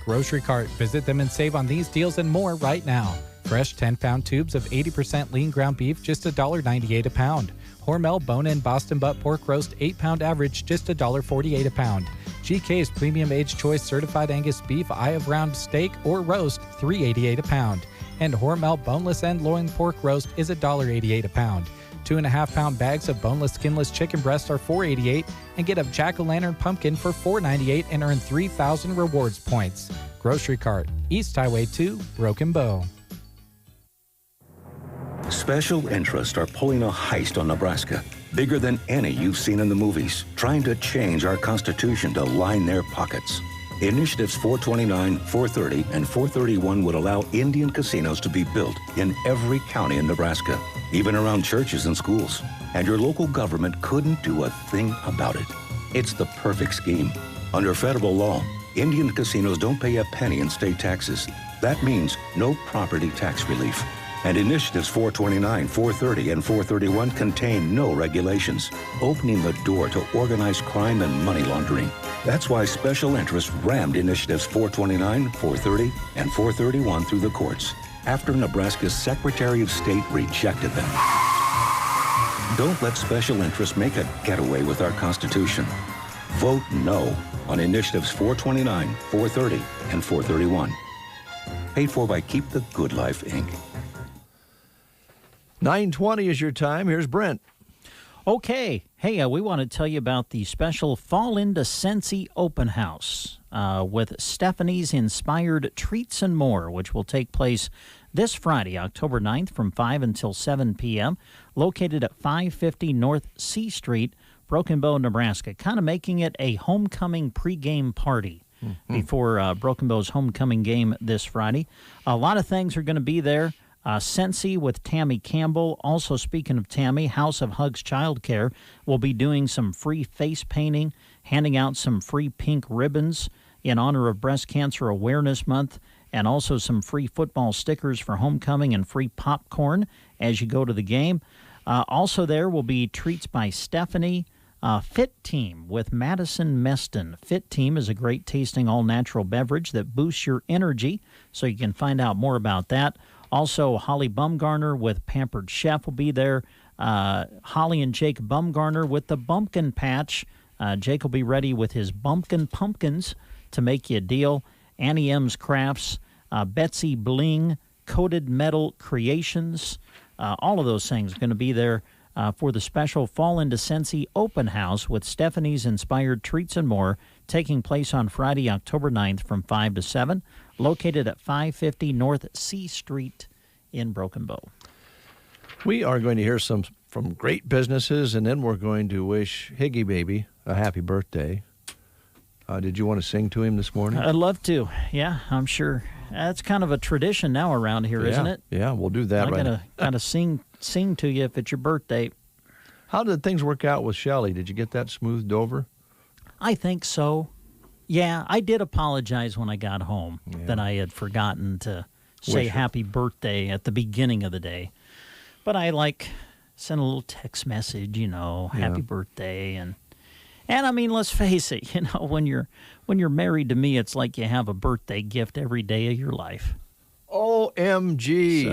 Grocery Cart. Visit them and save on these deals and more right now. Fresh 10-pound tubes of 80% lean ground beef, just $1.98 a pound. Hormel bone-in Boston butt pork roast, 8-pound average, just $1.48 a pound. GK's Premium Age Choice Certified Angus Beef Eye of Round Steak or Roast, $3.88 a pound. And Hormel boneless and loin pork roast is $1.88 a pound. 2.5-pound bags of boneless, skinless chicken breasts are $4.88, and get a jack-o'-lantern pumpkin for $4.98 and earn 3,000 rewards points. Grocery Cart, East Highway 2, Broken Bow. Special interests are pulling a heist on Nebraska, bigger than any you've seen in the movies, trying to change our Constitution to line their pockets. Initiatives 429, 430, and 431 would allow Indian casinos to be built in every county in Nebraska, even around churches and schools. And your local government couldn't do a thing about it. It's the perfect scheme. Under federal law, Indian casinos don't pay a penny in state taxes. That means no property tax relief. And Initiatives 429, 430, and 431 contain no regulations, opening the door to organized crime and money laundering. That's why special interests rammed Initiatives 429, 430, and 431 through the courts after Nebraska's Secretary of State rejected them. Don't let special interests make a getaway with our Constitution. Vote no on Initiatives 429, 430, and 431. Paid for by Keep the Good Life, Inc. 9:20 is your time. Here's Brent. Okay. Hey, we want to tell you about the special Fall into Scentsy open house with Stephanie's Inspired Treats and More, which will take place this Friday, October 9th from 5 until 7 p.m., located at 550 North C Street, Broken Bow, Nebraska, kind of making it a homecoming pregame party before Broken Bow's homecoming game this Friday. A lot of things are going to be there. Scentsy with Tammy Campbell. Also, speaking of Tammy, House of Hugs Child Care will be doing some free face painting, handing out some free pink ribbons in honor of Breast Cancer Awareness Month, and also some free football stickers for homecoming and free popcorn as you go to the game. Also there will be treats by Stephanie. Fit Team with Madison Meston. Fit Team is a great tasting all-natural beverage that boosts your energy, so you can find out more about that. Also, Holly Bumgarner with Pampered Chef will be there. Holly and Jake Bumgarner with the Bumpkin Patch. Jake will be ready with his Bumpkin Pumpkins to make you a deal. Annie M's Crafts, Betsy Bling, Coated Metal Creations. All of those things are going to be there for the special Fall into Scentsy open house with Stephanie's Inspired Treats and More, taking place on Friday, October 9th from 5 to 7, located at 550 North C Street in Broken Bow. We are going to hear some from great businesses, and then we're going to wish Higgy Baby a happy birthday. Did you want to sing to him this morning? I'd love to. Yeah, I'm sure. That's kind of a tradition now around here, isn't it? Yeah, we'll do that. I'm going to kind of sing to you if it's your birthday. How did things work out with Shelley? Did you get that smoothed over? I think so. Yeah, I did apologize when I got home that I had forgotten to say happy birthday at the beginning of the day. But I sent a little text message, happy birthday, and I mean, let's face it, when you're married to me, it's like you have a birthday gift every day of your life. OMG.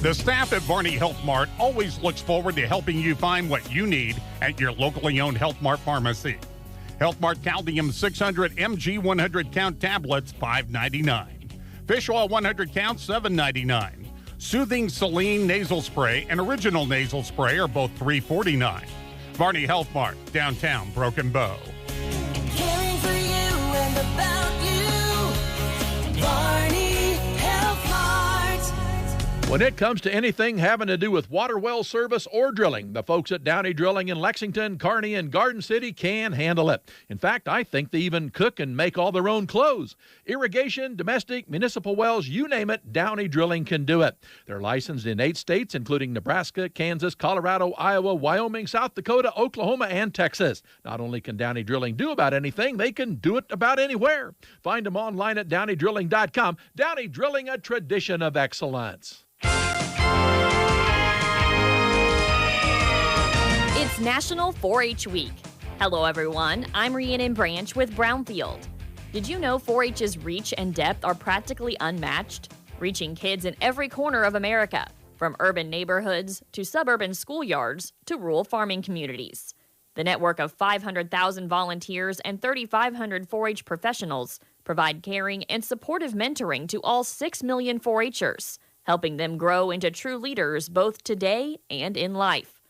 The staff at Barney Health Mart always looks forward to helping you find what you need at your locally owned Health Mart pharmacy. Health Mart Calcium 600 mg 100 count tablets, $5.99. Fish oil 100 count, $7.99. Soothing Saline nasal spray and original nasal spray are both $3.49. Barney Health Mart, downtown Broken Bow. Caring for you and about you. Barney Health Mart. When it comes to anything having to do with water well service or drilling, the folks at Downey Drilling in Lexington, Kearney, and Garden City can handle it. In fact, I think they even cook and make all their own clothes. Irrigation, domestic, municipal wells, you name it, Downey Drilling can do it. They're licensed in 8 states, including Nebraska, Kansas, Colorado, Iowa, Wyoming, South Dakota, Oklahoma, and Texas. Not only can Downey Drilling do about anything, they can do it about anywhere. Find them online at downeydrilling.com. Downey Drilling, a tradition of excellence. It's National 4-H Week. Hello, everyone. I'm Rhiannon Branch with Brownfield. Did you know 4-H's reach and depth are practically unmatched, reaching kids in every corner of America, from urban neighborhoods to suburban schoolyards to rural farming communities? The network of 500,000 volunteers and 3,500 4-H professionals provide caring and supportive mentoring to all 6 million 4-Hers, helping them grow into true leaders both today and in life.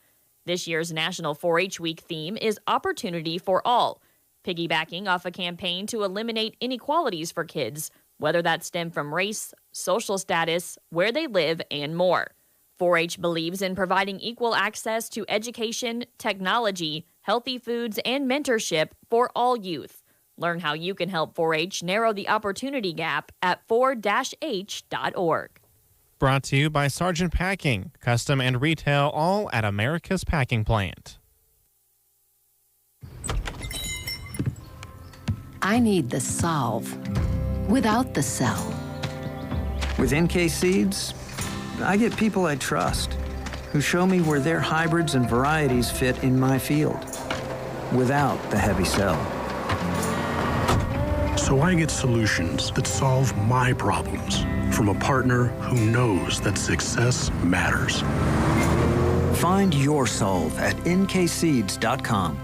This year's National 4-H Week theme is Opportunity for All, piggybacking off a campaign to eliminate inequalities for kids, whether that stem from race, social status, where they live, and more. 4-H believes in providing equal access to education, technology, healthy foods, and mentorship for all youth. Learn how you can help 4-H narrow the opportunity gap at 4-H.org. Brought to you by Sargent Packing, custom and retail, all at America's Packing Plant. I need the solve without the sell. With NK Seeds, I get people I trust who show me where their hybrids and varieties fit in my field without the heavy sell. So I get solutions that solve my problems from a partner who knows that success matters. Find your solve at nkseeds.com.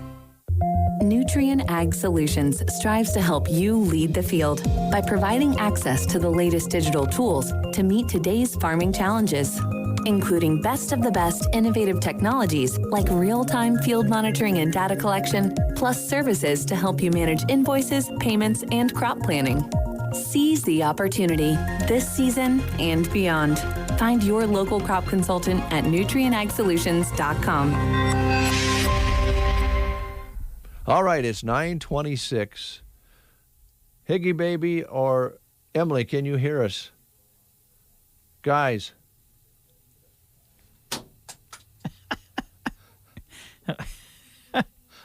Nutrien Ag Solutions strives to help you lead the field by providing access to the latest digital tools to meet today's farming challenges, including best of the best innovative technologies like real-time field monitoring and data collection, plus services to help you manage invoices, payments, and crop planning. Seize the opportunity this season and beyond. Find your local crop consultant at nutrienagsolutions.com. All right, it's 9:26. Higgy Baby or Emily, can you hear us? Guys.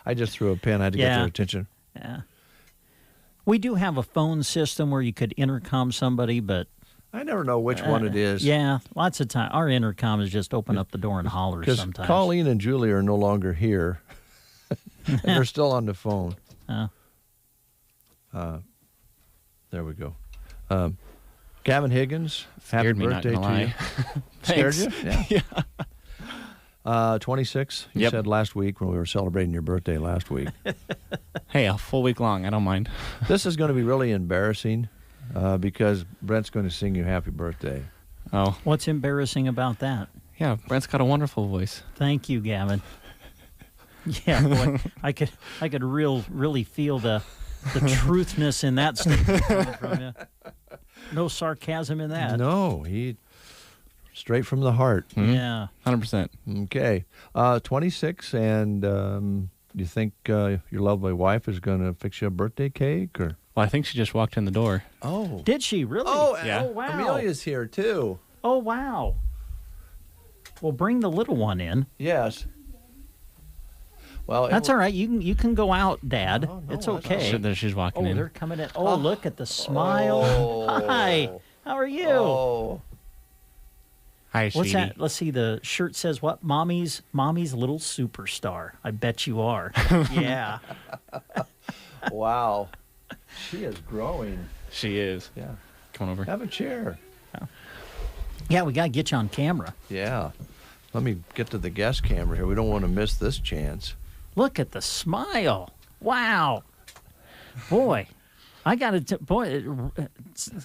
I just threw a pin. I had to get their attention. Yeah. We do have a phone system where you could intercom somebody, but I never know which one it is. Yeah, lots of time. Our intercom is just open up the door and hollers sometimes. Because Colleen and Julie are no longer here. And they're still on the phone. There we go. Gavin Higgins, Scared happy me, birthday not gonna to you. lie. Scared you? Yeah. 26, you said last week when we were celebrating your birthday last week. Hey, a full week long. I don't mind. This is going to be really embarrassing because Brent's going to sing you happy birthday. Oh. What's embarrassing about that? Yeah, Brent's got a wonderful voice. Thank you, Gavin. Yeah, boy, I could really feel the truthness in that statement coming from you. No sarcasm in that. No, he straight from the heart. Mm-hmm. Yeah, 100%. Okay, 26, and you think your lovely wife is going to fix you a birthday cake, or? Well, I think she just walked in the door. Oh, did she really? Oh, yeah. Oh, wow. Amelia's here too. Oh, wow. Well, bring the little one in. Yes. Well, That's all right. You can go out, Dad. It's okay. There she's walking Oh, in. they're coming in. Oh, look at the smile. Hi. How are you? Oh. Hi, What's sweetie. that? Let's see. The shirt says what? Mommy's little superstar. I bet you are. Yeah. Wow. She is growing. She is. Yeah. Come on over. Have a chair. Yeah, we got to get you on camera. Yeah. Let me get to the guest camera here. We don't want to miss this chance. Look at the smile. Wow. Boy, I got to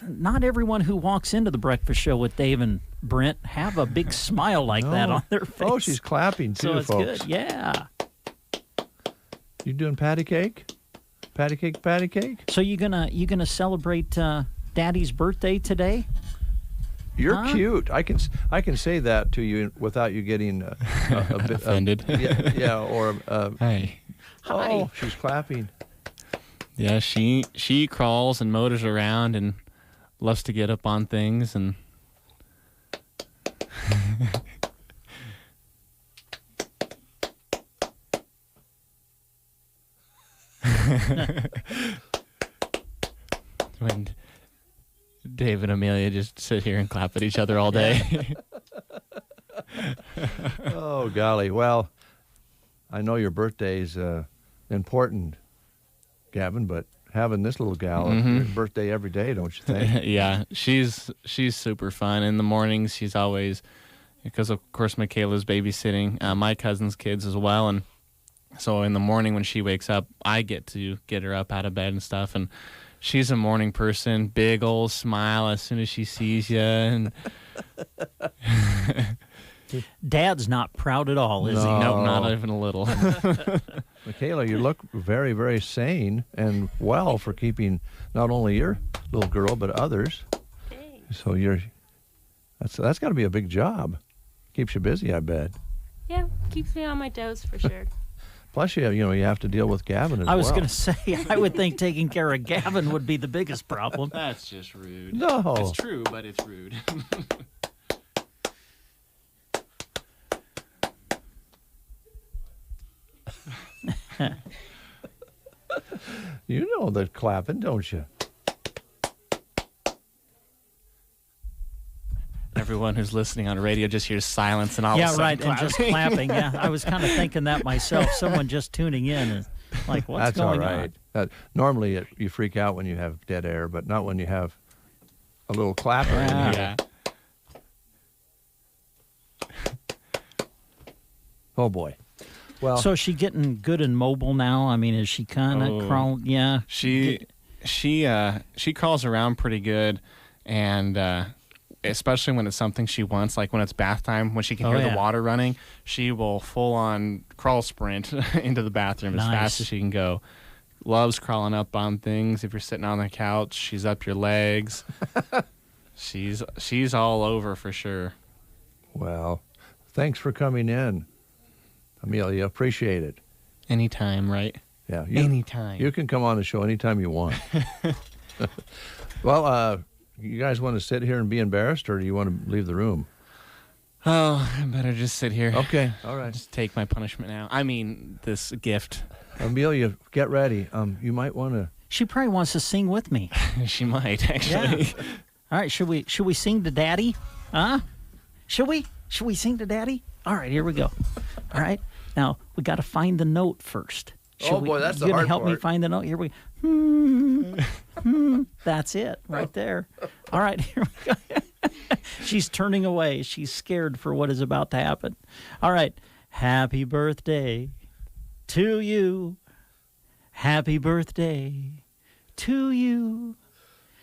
not everyone who walks into the breakfast show with Dave and Brent have a big smile like that on their face. Oh, she's clapping too, so it's folks. good. Yeah. You doing patty cake? Patty cake, patty cake? So you gonna celebrate Daddy's birthday today? You're cute. I can say that to you without you getting a bit offended. Yeah, or Hey. Oh, she's clapping. Yeah, she crawls and motors around and loves to get up on things and. When Dave and Amelia just sit here and clap at each other all day. Oh, golly. Well, I know your birthday's important, Gavin, but having this little gal, your birthday every day, don't you think? Yeah, she's super fun. In the mornings, she's always, because of course Michaela's babysitting my cousin's kids as well, and so in the morning when she wakes up, I get to get her up out of bed and stuff, and she's a morning person, big old smile as soon as she sees you, and Dad's not proud at all, is he? Nope, not even a little. Michaela, you look very, very sane and well for keeping not only your little girl but others. Thanks. So that's got to be a big job. Keeps you busy, I bet. Yeah, keeps me on my toes for sure. Plus, you have to deal with Gavin as well. I was going to say, I would think taking care of Gavin would be the biggest problem. That's just rude. No. It's true, but it's rude. You know the clapping, don't you? Everyone who's listening on radio just hears silence and all of a Yeah, sudden right, clapping. and just clapping. Yeah, I was kind of thinking that myself. Someone just tuning in is like, what's That's going all right. on? Normally, you freak out when you have dead air, but not when you have a little clapper. Yeah. Oh boy. Well, So is she getting good and mobile now? I mean, is she kind of crawling? Yeah. She crawls around pretty good, and especially when it's something she wants, like when it's bath time, when she can hear the water running, she will full on crawl sprint into the bathroom as fast as she can go. Loves crawling up on things. If you're sitting on the couch, she's up your legs. She's all over for sure. Well, thanks for coming in, Amelia. Appreciate it. Anytime, right? Yeah. Anytime. You can come on the show anytime you want. Well, you guys want to sit here and be embarrassed, or do you want to leave the room? Oh, I better just sit here. Okay. All right. Just take my punishment now. I mean, this gift. Amelia, get ready. You might want to. She probably wants to sing with me. She might, actually. Yeah. All right, should we sing to Daddy? Huh? Should we sing to Daddy? All right, here we go. All right. Now, we got to find the note first. Boy, that's the you gonna hard help me part. find the note? Here we That's it right there. All right, here we go. She's turning away. She's scared for what is about to happen. All right. Happy birthday to you. Happy birthday to you.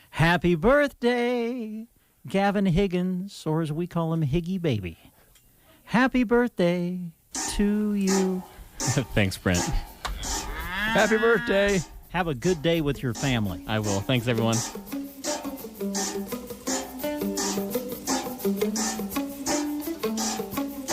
Happy birthday, Gavin Higgins, or as we call him, Higgy Baby. Happy birthday to you. Thanks, Brent. Happy birthday. Have a good day with your family. I will. Thanks, everyone.